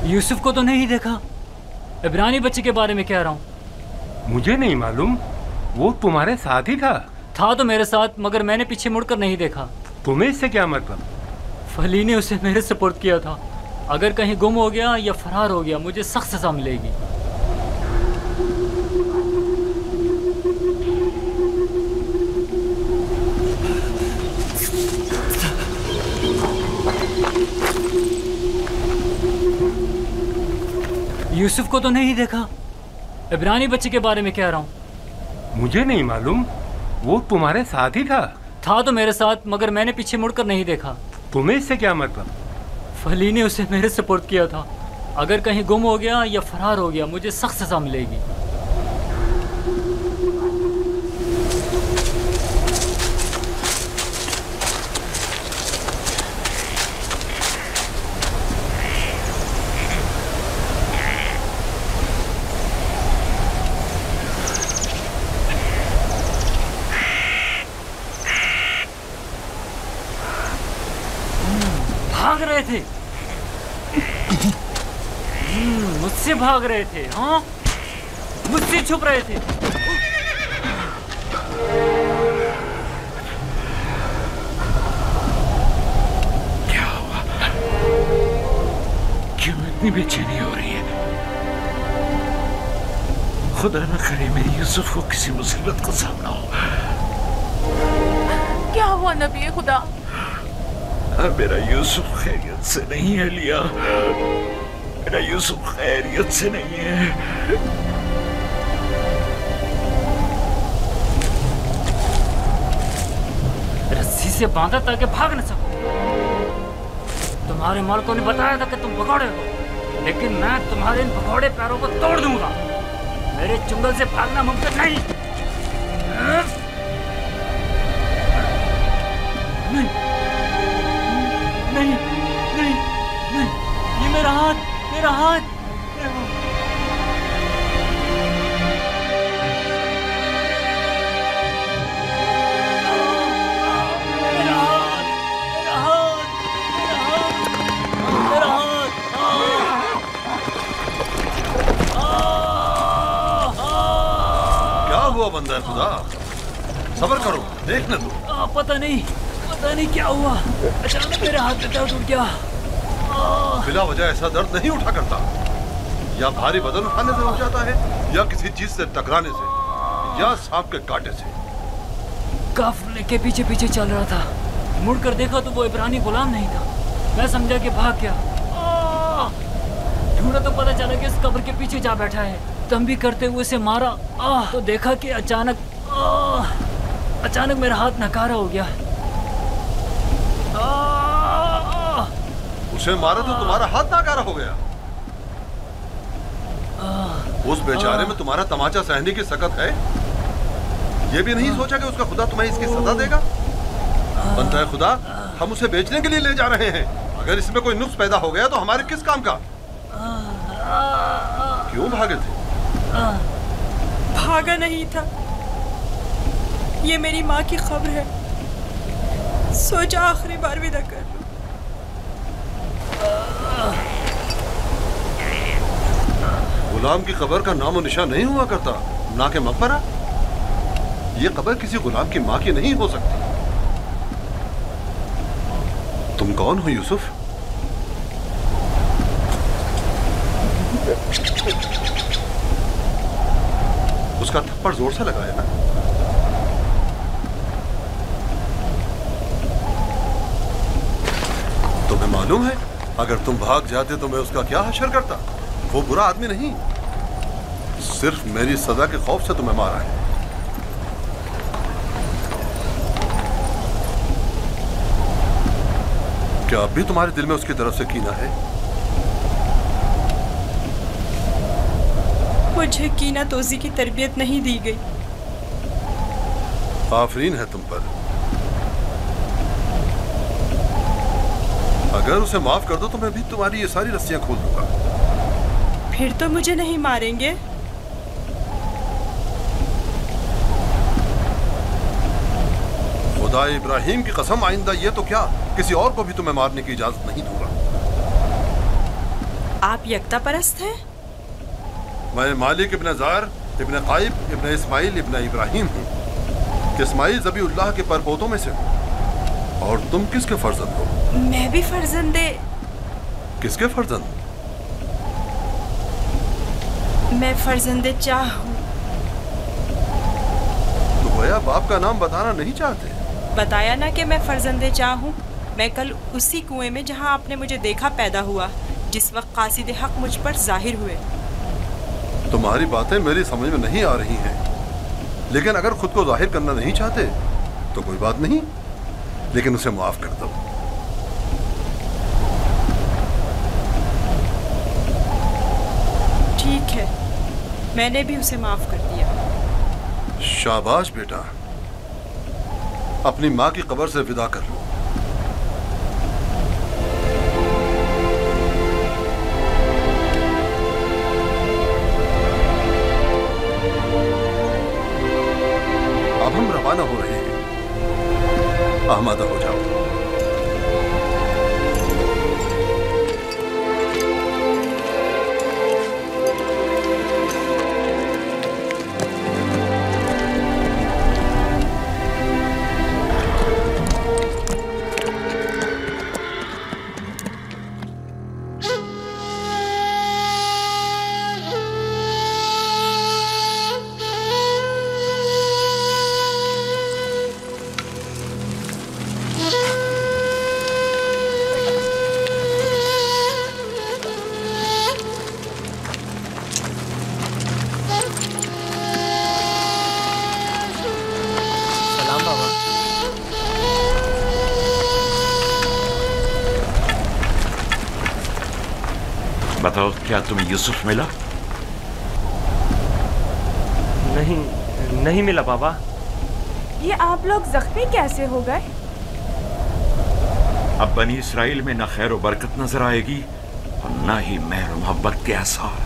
यूसुफ को तो नहीं देखा। इब्रानी बच्चे के बारे में कह रहा हूँ। मुझे नहीं मालूम, वो तुम्हारे साथ ही था। था तो मेरे साथ, मगर मैंने पीछे मुड़कर नहीं देखा। तुम्हें इससे क्या मतलब? फली ने उसे मेरे सुपुर्द किया था। अगर कहीं गुम हो गया या फरार हो गया मुझे सख्त सजा मिलेगी। यूसुफ को तो नहीं देखा, इब्रानी बच्चे के बारे में कह रहा हूँ। मुझे नहीं मालूम, वो तुम्हारे साथ ही था तो मेरे साथ, मगर मैंने पीछे मुड़कर नहीं देखा। तुम्हें इससे क्या मतलब? फली ने उसे मेरे सुपुर्द किया था। अगर कहीं गुम हो गया या फरार हो गया मुझे सख्त सजा मिलेगी। भाग रहे थे, मुझसे भाग रहे थे, हाँ, मुझसे छुप रहे थे। क्या हुआ? क्यों इतनी बेचैनी हो रही है? खुदा न करे मेरी यूसुफ को किसी मुसीबत का सामना हो। क्या हुआ नबी खुदा? मेरा यूसुफ खैरियत से नहीं है लिया, मेरा यूसुफ खैरियत से नहीं है। रस्सी से बांधा ताकि भाग न सको। तुम्हारे मालिकों ने बताया था कि तुम भगोड़े हो, लेकिन मैं तुम्हारे इन भगोड़े पैरों को तोड़ दूंगा। मेरे चुंगल से भागना मुमकिन नहीं। नहीं, नहीं, नहीं, ये मेरा हाथ, मेरा हाथ। क्या हुआ बंदा खुदा? सब्र करो, देखने दो। पता नहीं क्या हुआ, अचानक मेरे हाथ में दर्द उठ गया। बिना वजह ऐसा दर्द नहीं उठा करता। या भारी वजन उठाने से हो जाता है, या किसी चीज से टकराने से, या सांप के कांटे से। काफिले के पीछे पीछे चल रहा था, मुड़कर देखा तो वो इब्रानी गुलाम नहीं था। मैं समझा कि भाग गया। ढूंढा तो पता चला कि इस कब्र के पीछे जा बैठा है। तंबी करते हुए उसे मारा तो देखा कि अचानक मेरा हाथ नकारा हो गया। उसे मारा तो तुम्हारा हाथ नाकारा हो गया। उस बेचारे में तुम्हारा तमाचा सहने की सकत है। ये भी नहीं सोचा कि उसका खुदा तुम्हें इसकी सजा देगा? बनता है खुदा, हम उसे बेचने के लिए ले जा रहे हैं। अगर इसमें कोई नुक्स पैदा हो गया तो हमारे किस काम का? क्यों भागे थे? भागा नहीं था, ये मेरी माँ की खबर है। सोचा आखिरी बार विदा कर लूं। गुलाम की कब्र का नामो निशान नहीं हुआ करता, ना के मकबरा। ये कब्र किसी गुलाम की माँ की नहीं हो सकती। तुम कौन हो यूसुफ? उसका थप्पड़ जोर से लगाया ना? तुम्हें मालूम है, अगर तुम भाग जाते तो मैं उसका क्या हशर करता? वो बुरा आदमी नहीं, सिर्फ मेरी सजा के खौफ से तुम्हें मारा है। क्या अब भी तुम्हारे दिल में उसकी तरफ से कीना है? मुझे कीना तोजी की तरबियत नहीं दी गई। आफरीन है तुम पर। अगर उसे माफ कर दो तो मैं भी तुम्हारी ये सारी रस्सियां खोल दूंगा। फिर तो मुझे नहीं मारेंगे? खुदा इब्राहिम की कसम, आइंदा ये तो क्या, किसी और को भी तुम्हें मारने की इजाजत नहीं दूंगा। आप यकता परस्त हैं? मैं मालिक इब्न जार इब्न काइब इब्न इस्माइल इब्न इब्राहिम हूँ। इस्माइल ज़बीउल्लाह के परपोतों में से हूँ। और तुम किसके फर्जंद हो? मैं भी फर्जंदे। किसके फर्जंद? मैं फर्जंदे चाह हूँ। तो भैया बाप का नाम बताना नहीं चाहते? बताया ना कि मैं फर्जंदे चाह हूँ। मैं कल उसी कुएं में जहाँ आपने मुझे देखा पैदा हुआ, जिस वक्त कासिद हक मुझ पर जाहिर हुए। तुम्हारी बातें मेरी समझ में नहीं आ रही हैं, लेकिन अगर खुद को जाहिर करना नहीं चाहते तो कोई बात नहीं, लेकिन उसे माफ कर दो। ठीक है, मैंने भी उसे माफ कर दिया। शाबाश बेटा, अपनी माँ की कब्र से विदा कर लो। अब हम रवाना हो रहे हैं, आमादा हो जाओ। बताओ, क्या तुम्हें यूसुफ मिला? नहीं मिला बाबा। ये आप लोग जख्मी कैसे हो गए? अब बनी इसराइल में न खैर व बरकत नजर आएगी और न ही मेहर मोहब्बत के आसार।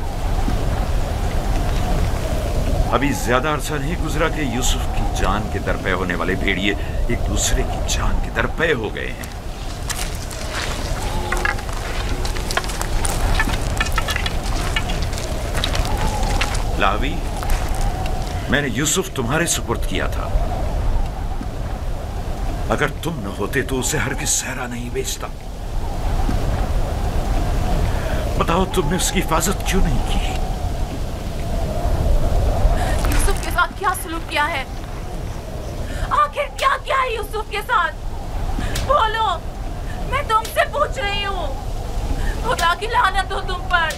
अभी ज्यादा अरसा नहीं गुजरा कि यूसुफ की जान के दरपे होने वाले भेड़िए एक दूसरे की जान के दरपे हो गए हैं। लावी, मैंने यूसुफ तुम्हारे सुपुर्द किया था। अगर तुम न होते तो उसे हरगिज़ सहरा नहीं बेचता। बताओ, तुमने उसकी हिफाजत क्यों नहीं की? यूसुफ के साथ क्या सलूक किया है? आखिर क्या किया है यूसुफ के साथ? बोलो, मैं तुमसे पूछ रही हूँ। खुदा की लानत हो तुम पर।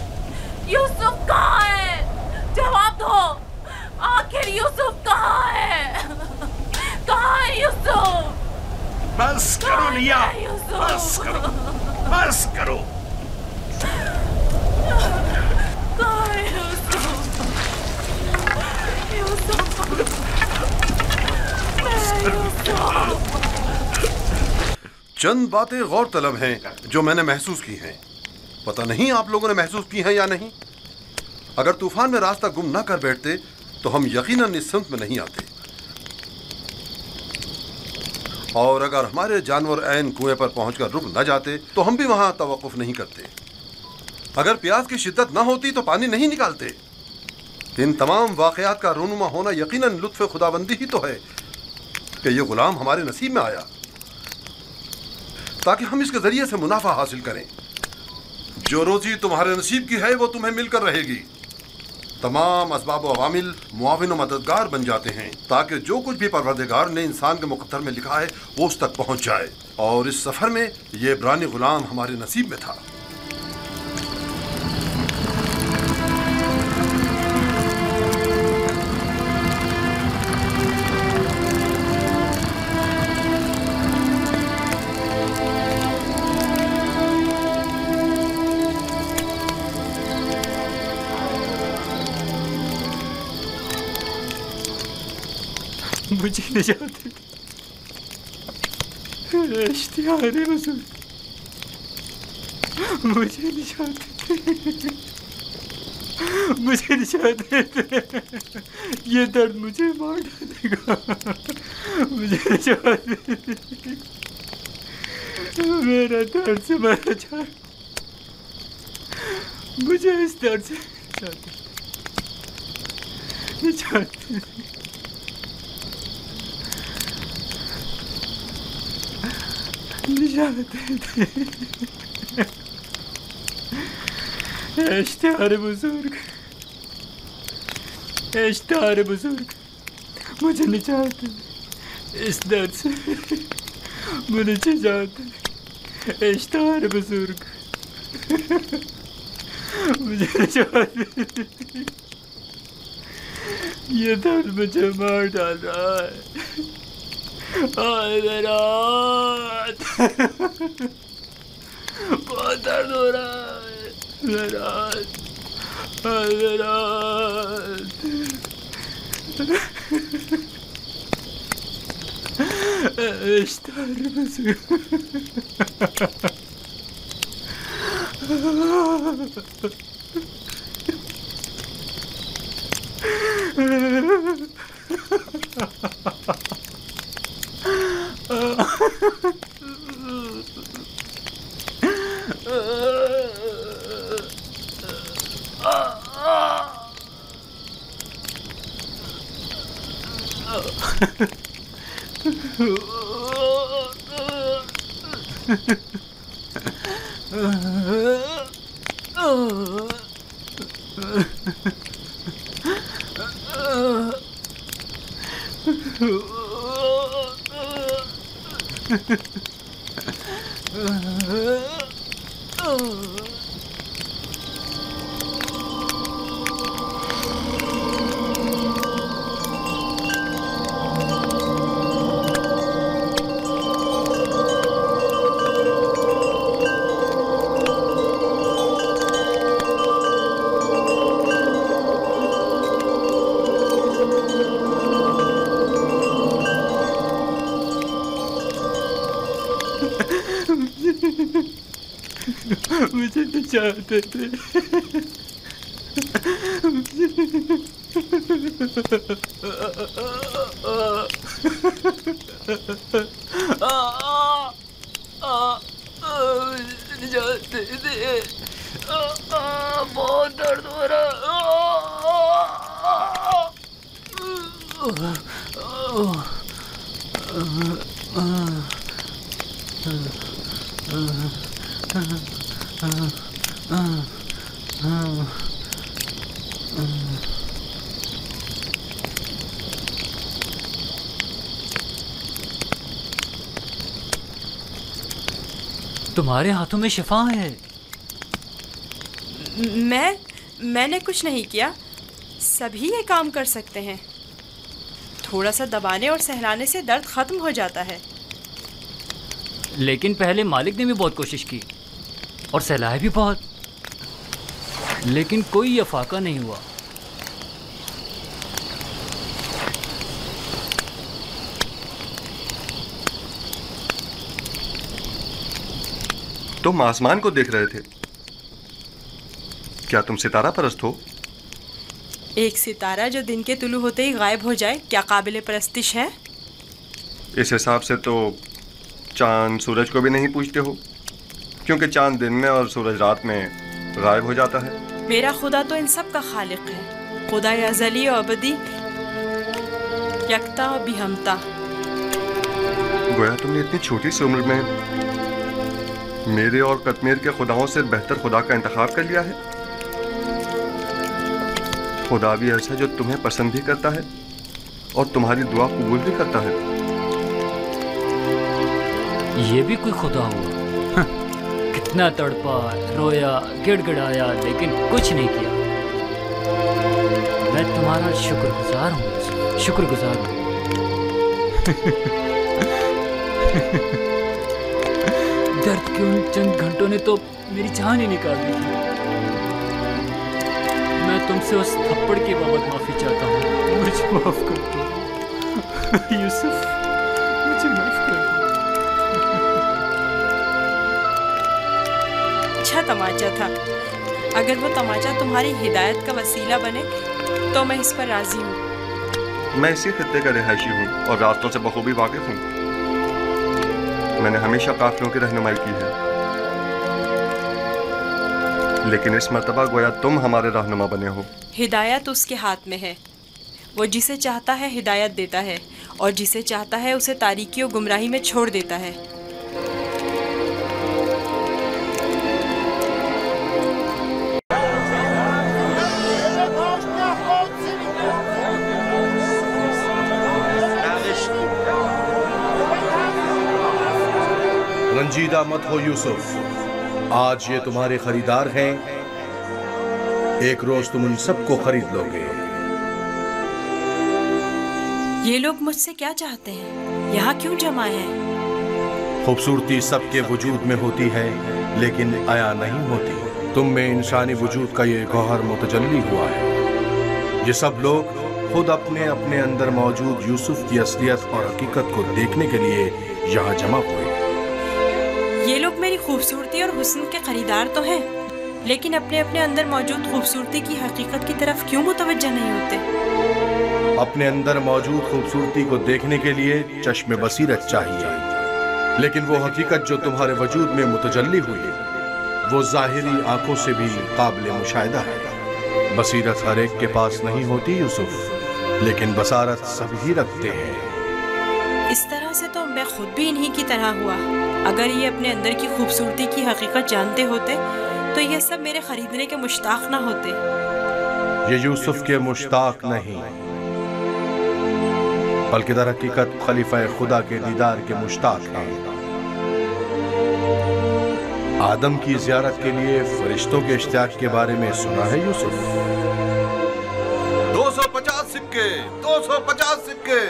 यूसुफ कहाँ है? जवाब दो। आखिर यूसुफ कहाँ है? कहाँ है यूसुफ? बस करो लिया, बस करो, बस करो। कहाँ है यूसुफ? चंद बातें गौर तलब हैं जो मैंने महसूस की हैं। पता नहीं आप लोगों ने महसूस की हैं या नहीं। अगर तूफान में रास्ता गुम ना कर बैठते तो हम यकीनन इस सिमत में नहीं आते, और अगर हमारे जानवर ऐन कुएं पर पहुंचकर रुक न जाते तो हम भी वहां तवक्कुफ नहीं करते। अगर प्यास की शिद्दत ना होती तो पानी नहीं निकालते। इन तमाम वाकयात का रूनुमा होना यकीनन लुत्फ़ खुदाबंदी ही तो है कि ये गुलाम हमारे नसीब में आया ताकि हम इसके जरिए से मुनाफा हासिल करें। जो रोजी तुम्हारे नसीब की है वो तुम्हें मिलकर रहेगी। तमाम असबाब व अवामिल मुआविन व मददगार बन जाते हैं ताकि जो कुछ भी परवरदिगार ने इंसान के मुक़द्दर में लिखा है वो उस तक पहुंच जाए। और इस सफ़र में ये इब्रानी गुलाम हमारे नसीब में था। मुझे निजात इश्तिहार हुज़ूर, मुझे निजात मुझे निजात ये दर्द मुझे मार डालेगा। मुझे निजात मेरा दर्द से मरना चाह, मुझे इस दर्द से निजात जाते थे। इश्तिहार बुजुर्ग, इश्तिहार बुजुर्ग, मुझे निजात, इस दर्द से मुझे निजात, इश्तिहार बुजुर्ग, मुझे निजात। ये दर्द मुझे मार डाल रहा है। मेरा बहुत दर्द हो रहा है। मेरा इश्तिहार मुझे चाहते थे। जाते थे। बहुत दर्द हो रहा। तुम्हारे हाथों में शिफा है। मैंने कुछ नहीं किया। सभी ये काम कर सकते हैं। थोड़ा सा दबाने और सहलाने से दर्द खत्म हो जाता है। लेकिन पहले मालिक ने भी बहुत कोशिश की और सहलाया भी बहुत, लेकिन कोई अफाका नहीं हुआ। तुम आसमान को देख रहे थे। क्या तुम सितारा परस्त हो? एक सितारा जो दिन के तुलू होते ही गायब हो जाए क्या काबिले परस्तिश है? इस हिसाब से तो चांद सूरज को भी नहीं पूछते हो, क्योंकि चांद दिन में और सूरज रात में गायब हो जाता है। मेरा खुदा तो इन सब का खालिक है। खुदा अज़ली और अबदी, यकता और बिहमता। गोया तुमने इतनी छोटी सी उम्र में मेरे और कश्मीर के खुदाओं से बेहतर खुदा का इंतखाब कर लिया है। खुदा भी ऐसा जो तुम्हें पसंद भी करता है और तुम्हारी दुआ कबूल भी करता है। ये भी कोई खुदा हुआ? कितना तड़पा, रोया, गिड़गिड़ाया, लेकिन कुछ नहीं किया। मैं तुम्हारा शुक्रगुजार हूँ, शुक्रगुजार हूँ। दर्द के उन चंद घंटों ने तो मेरी जान ही निकाल दी थी। मैं तुमसे उस थप्पड़ की बाबत माफी चाहता हूँ। मुझे माफ कर दो यूसुफ, मुझे माफ कर दो। अच्छा तमाचा था। अगर वो तमाचा तुम्हारी हिदायत का वसीला बने तो मैं इस पर राजी हूँ। मैं इसी खित्ते का रिहायशी हूँ और रास्तों से बखूबी वाकिफ हूँ। मैंने हमेशा काफिलों की रहनुमाई की है, लेकिन इस मर्तबा गोया तुम हमारे रहनुमा बने हो। हिदायत उसके हाथ में है। वो जिसे चाहता है हिदायत देता है और जिसे चाहता है उसे तारीकी और गुमराही में छोड़ देता है। रंजीदा मत हो यूसुफ, आज ये तुम्हारे खरीदार हैं, एक रोज तुम उन सबको खरीद लोगे। ये लोग मुझसे क्या चाहते हैं? यहाँ क्यों जमा हैं? खूबसूरती सबके वजूद में होती है लेकिन आया नहीं होती। तुम में इंसानी वजूद का ये गौहर मुतजल्ली हुआ है। ये सब लोग खुद अपने अपने अंदर मौजूद यूसुफ की असलियत और हकीकत को देखने के लिए यहाँ जमा हुए। ये लोग मेरी खूबसूरती और हुस्न के खरीदार तो हैं, लेकिन अपने अपने अंदर मौजूद खूबसूरती की हकीकत की तरफ क्यों मुतवज्जह नहीं होते? अपने अंदर मौजूद खूबसूरती को देखने के लिए चश्मे बसीरत चाहिए, लेकिन वो हकीकत जो तुम्हारे वजूद में मुतजल्ली हुई वो जाहिरी आंखों से भी काबिल मुशाहिदा है। बसीरत हर एक के पास नहीं होती यूसुफ, लेकिन बसारत सभी रखते हैं। इस तरह से तो मैं खुद भी इन्हीं की तरह हुआ। अगर ये अपने अंदर की खूबसूरती की हकीकत जानते होते तो ये सब मेरे खरीदने के मुश्ताक ना होते। ये यूसुफ के मुश्ताक नहीं, बल्कि दर हकीकत खलीफा खुदा के दीदार के मुश्ताक हैं। आदम की ज़ियारत के लिए फरिश्तों के इश्तियाक के बारे में सुना है यूसुफ? 250 सिक्के, 250 सिक्के।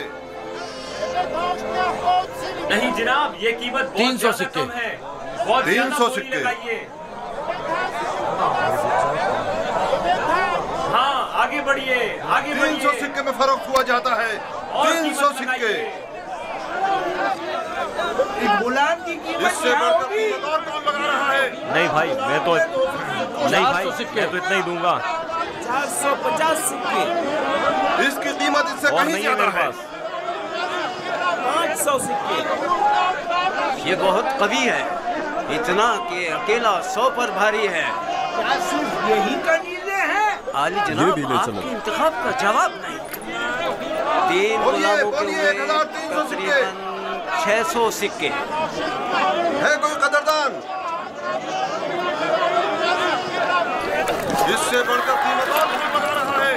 नहीं जनाब, ये कीमत 300 सिक्के है। 300 सिक्के। हाँ, आगे बढ़िए, आगे बढ़िए। 300 सिक्के में फरोख्त हुआ जाता है। 300 सिक्के। गुलाम की कीमत इससे बढ़कर कीमत और कौन लगा रहा है? नहीं भाई, मैं तो मैं तो इतना ही दूंगा। 450 सिक्के। इसकी कीमत इससे कहीं ज्यादा है। 500 सिक्के। ये बहुत कवि है, इतना कि अकेला 100 पर भारी है। क्या सिर्फ यही का नीले हैं? आली जनाब, आपके इंतखाब का जवाब नहीं। 3 गुलामों के हुए तकरीबन 600 सिक्के। है कोई कदरदान? इससे बढ़कर कीमत और कौन लगा रहा है?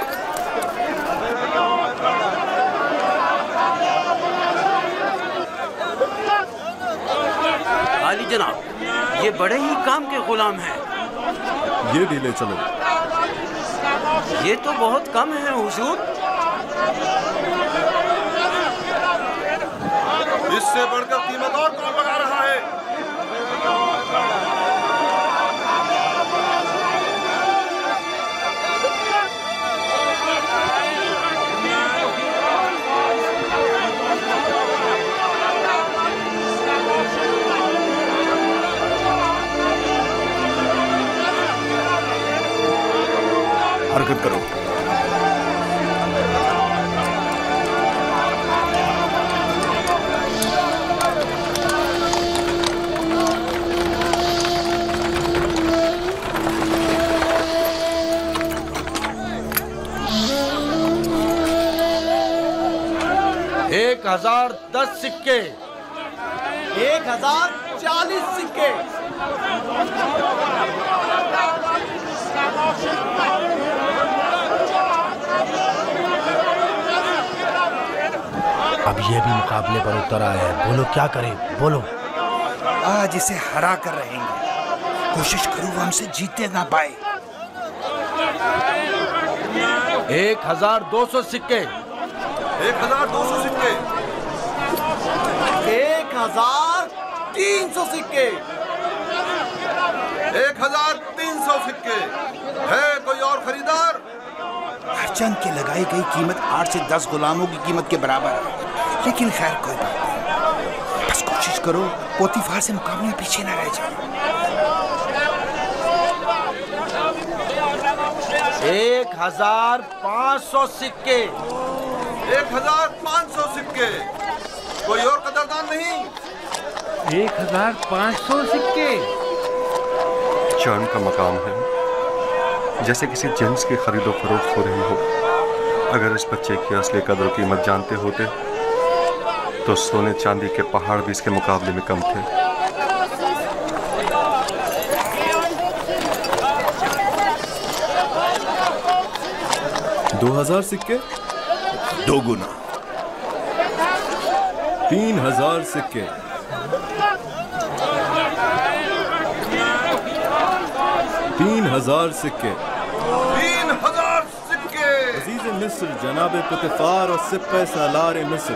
आली जनाब, ये बड़े ही काम के गुलाम हैं। ये भी ले चलो। ये तो बहुत कम है हुजूर। इससे बढ़कर कीमत और कौन लगा रहा है? हरकत करो। एक 1010 सिक्के। 1040 सिक्के। अब ये भी मुकाबले पर उतर आया है। बोलो क्या करें, बोलो। आज इसे हरा कर रहेंगे। कोशिश करो वो हमसे जीते ना पाए। 1200 सिक्के। 1200 सिक्के। 1300 सिक्के। 1300 सिक्के। है कोई और खरीदार? हरचंद की लगाई गई कीमत 8 से 10 गुलामों की कीमत के बराबर है, लेकिन खैर कोई बात नहीं। बस कोशिश करो पोतीफार से मुकाबले में पीछे ना रह जाओ। 1500 सिक्के। 1500 सिक्के। कोई और कदरदान नहीं? 1500 सिक्के। चांद का मकाम है, जैसे किसी जिन्स की खरीदो फरोख्त हो रही हो। अगर इस बच्चे की असली कदर कीमत जानते होते तो सोने चांदी के पहाड़ भी इसके मुकाबले में कम थे। $2000 सिक्के। 2 गुना। 3000 सिक्के। 3000 सिक्के। 3000 सिक्के। अजीज मिस्र जनाब पुतिफार और सिप्पे सालार मिस्र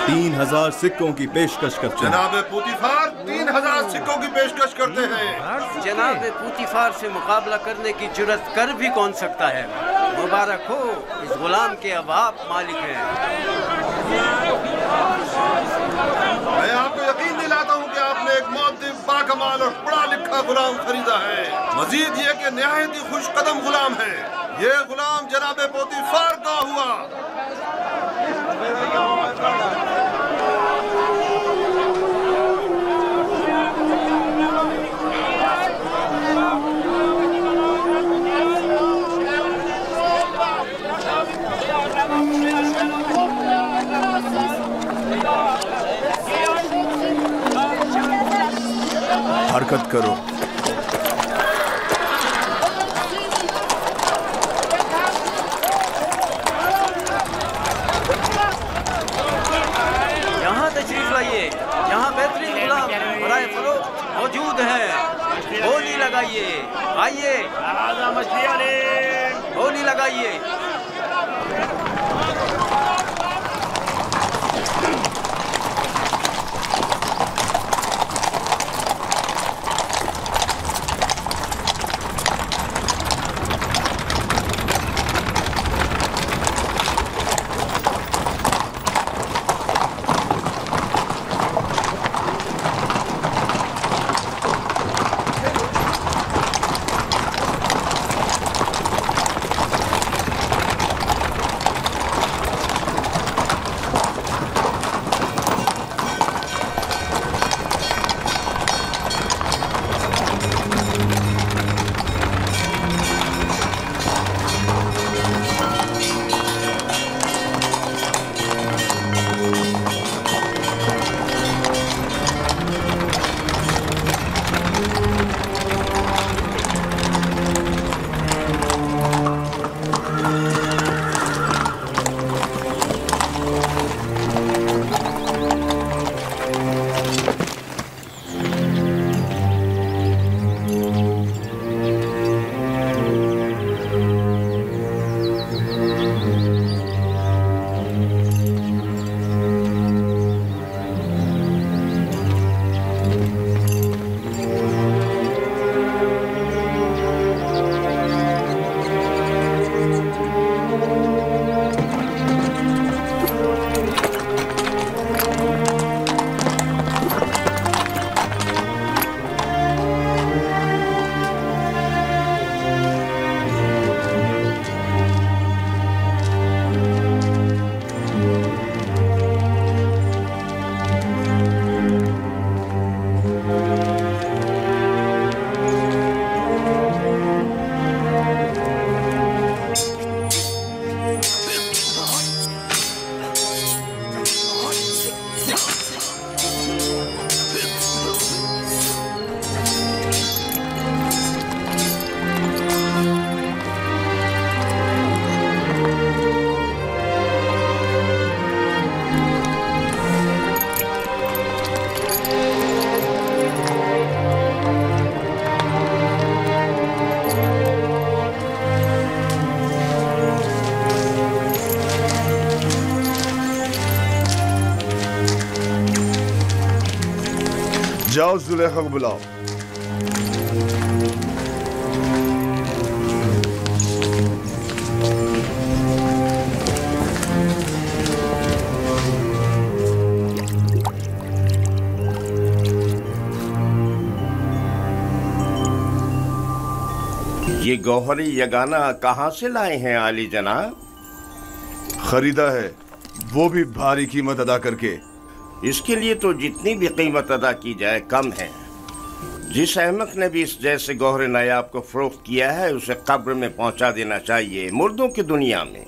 3000 सिक्कों की पेशकश करते हैं। जनाब पुतिफार 3000 सिक्कों की पेशकश करते हैं। जनाब पुतिफार से मुकाबला करने की जुर्रत कर भी कौन सकता है। मुबारक हो, इस गुलाम के अब आप मालिक हैं। मैं आपको यकीन दिलाता हूँ कि आपने एक मुअद्दिब, बाकमाल और पढ़ा लिखा गुलाम खरीदा है। मजीद ये कि निहायत ही खुश कदम गुलाम है। ये गुलाम जनाब पुतिफार का हुआ। हरकत करो। यहाँ तशरीफ लाइए, यहाँ बेहतरीन गुलाम बराए फरोख्त मौजूद है। बोली लगाइए, आइए बोली लगाइए। जाओ जुलेखा को बुलाओ। ये गौहरी यगाना कहाँ से लाए हैं आली जनाब? खरीदा है, वो भी भारी कीमत अदा करके। इसके लिए तो जितनी भी कीमत अदा की जाए कम है। जिस अहमक ने भी इस जैसे गौहरे नायाब को फरोख्त किया है उसे कब्र में पहुंचा देना चाहिए। मुर्दों की दुनिया में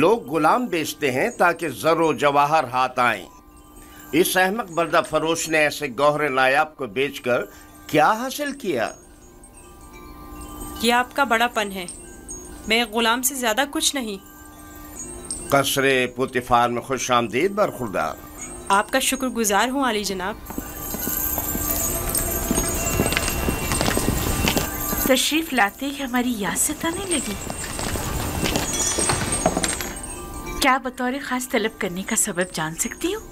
लोग गुलाम बेचते हैं ताकि जरो जवाहर हाथ आए। इस अहमक बर्दा फरोश ने ऐसे गौहरे नायाब को बेचकर क्या हासिल किया? ये आपका बड़ापन है, मैं गुलाम से ज्यादा कुछ नहीं। कसरे पुतिफार में खुश आमदीद बरखुरदार। आपका शुक्रगुजार हूँ आली जनाब। तशरीफ लाते ही हमारी याद सताने लगी। क्या बतौर खास तलब करने का सबब जान सकती हूँ?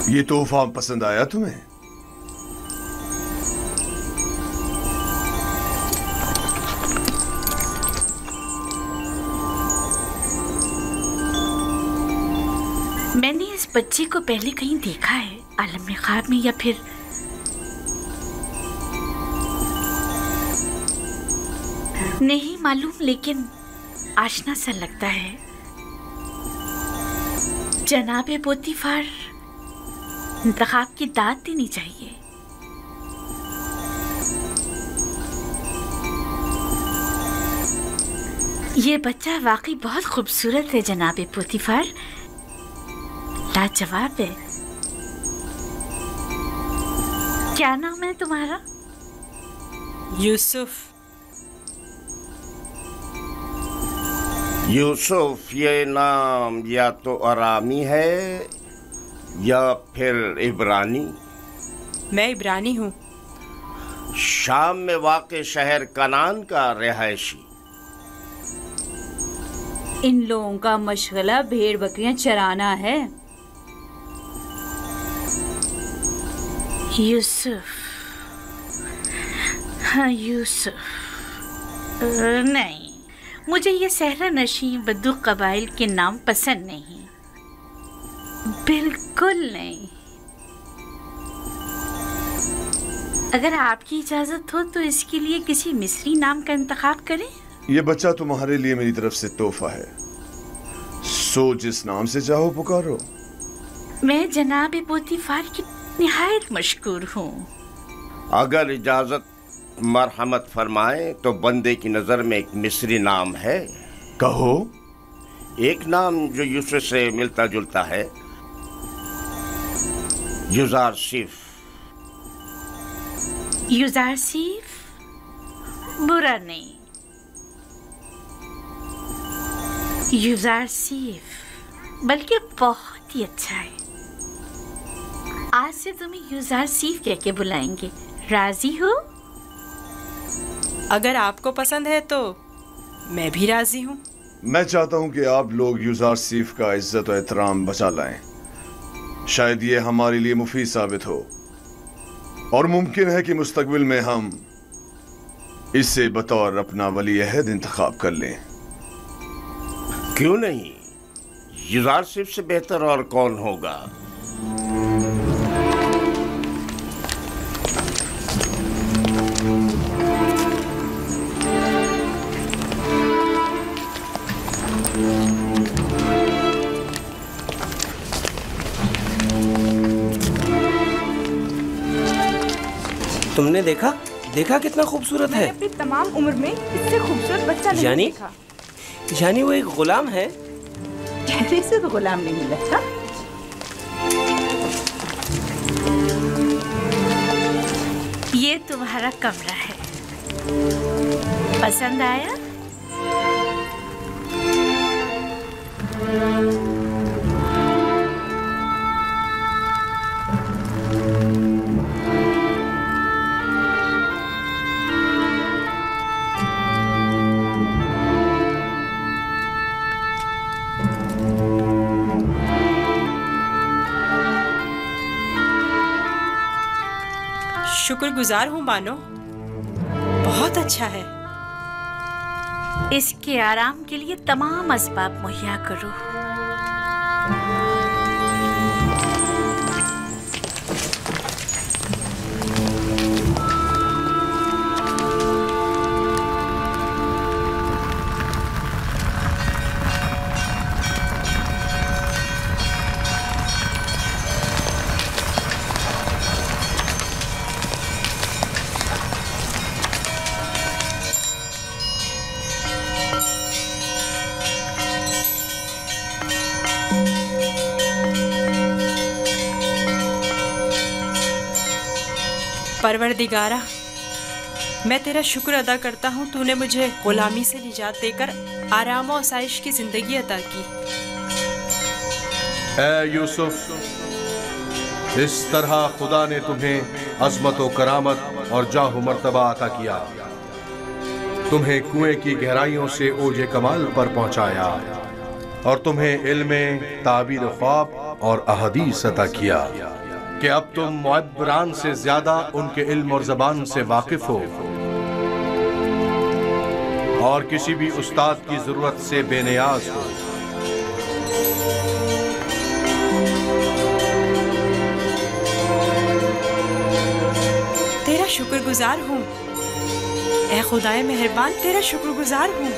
ये तोहफा पसंद आया तुम्हें? मैंने इस बच्चे को पहले कहीं देखा है, आलम में, ख्वाब में, या फिर नहीं मालूम, लेकिन आशना सा लगता है। जनाबे पोतीफार, इंतखाब की दाद देनी चाहिए। ये बच्चा वाकई बहुत खूबसूरत है जनाबे पोतीफार, लाजवाब है। क्या नाम है तुम्हारा? यूसुफ। यूसुफ ये नाम या तो अरामी है या फिर इब्रानी। मैं इब्रानी हूँ। शाम में वाक़े शहर कनान का रिहायशी। इन लोगों का मशगला भेड़ बकरियां चराना है। यूसुफ, हाँ यूसुफ। नहीं, मुझे ये सहरा नशीं बद्दू कबाइल के नाम पसंद नहीं, बिल्कुल नहीं। अगर आपकी इजाजत हो तो इसके लिए किसी मिस्री नाम का इंतखाब करें। ये बच्चा तुम्हारे लिए मेरी तरफ से तोहफा है, सो जिस नाम से चाहो पुकारो। मैं जनाब पोतीफार की निहायत मशकूर हूँ। अगर इजाजत मरहमत फरमाए तो बंदे की नजर में एक मिस्री नाम है। कहो। एक नाम जो यूसुफ से मिलता जुलता है, युजारसीफ। युजारसीफ बुरा नहीं, युजारसीफ बल्कि बहुत ही अच्छा है। आज से तुम्हें युजारसीफ कह के बुलाएंगे, राजी हो? अगर आपको पसंद है तो मैं भी राजी हूँ। मैं चाहता हूँ कि आप लोग युजारसीफ का इज्जत और एहतराम बचा लाएं। शायद ये हमारे लिए मुफीद साबित हो, और मुमकिन है कि मुस्तकबिल में हम इसे बतौर अपना वली अहद इंतखाब कर लें। क्यों नहीं, युजारसीफ से बेहतर और कौन होगा। तुमने देखा कितना खूबसूरत है। अपनी तमाम उम्र में इससे खूबसूरत बच्चा नहीं देखा। यानी वो एक गुलाम है। चेहरे से तो गुलाम नहीं लगता। ये तुम्हारा कमरा है, पसंद आया? शुक्रगुजार हूँ बानो, बहुत अच्छा है। इसके आराम के लिए तमाम असबाब मुहैया करो। परवरदिगारा, मैं तेरा शुक्र अदा करता हूँ, तूने मुझे गुलामी से निजात देकर आराम और आसाइश की जिंदगी अता की। ऐ यूसुफ, इस तरह खुदा ने तुम्हें अज़मत व करामत और जाह मर्तबा अता किया। तुम्हें कुएं की गहराइयों से ओजे कमाल पर पहुंचाया और तुम्हें इल्म ताबीर ख्वाब और अहदीस अता किया कि अब तुम मुअब्बरान से ज्यादा उनके इल्म और ज़बान से वाकिफ हो और किसी भी उस्ताद की जरूरत से बेनियाज हो। तेरा शुक्रगुजार हूँ, ए खुदाए मेहरबान, तेरा शुक्रगुजार हूँ।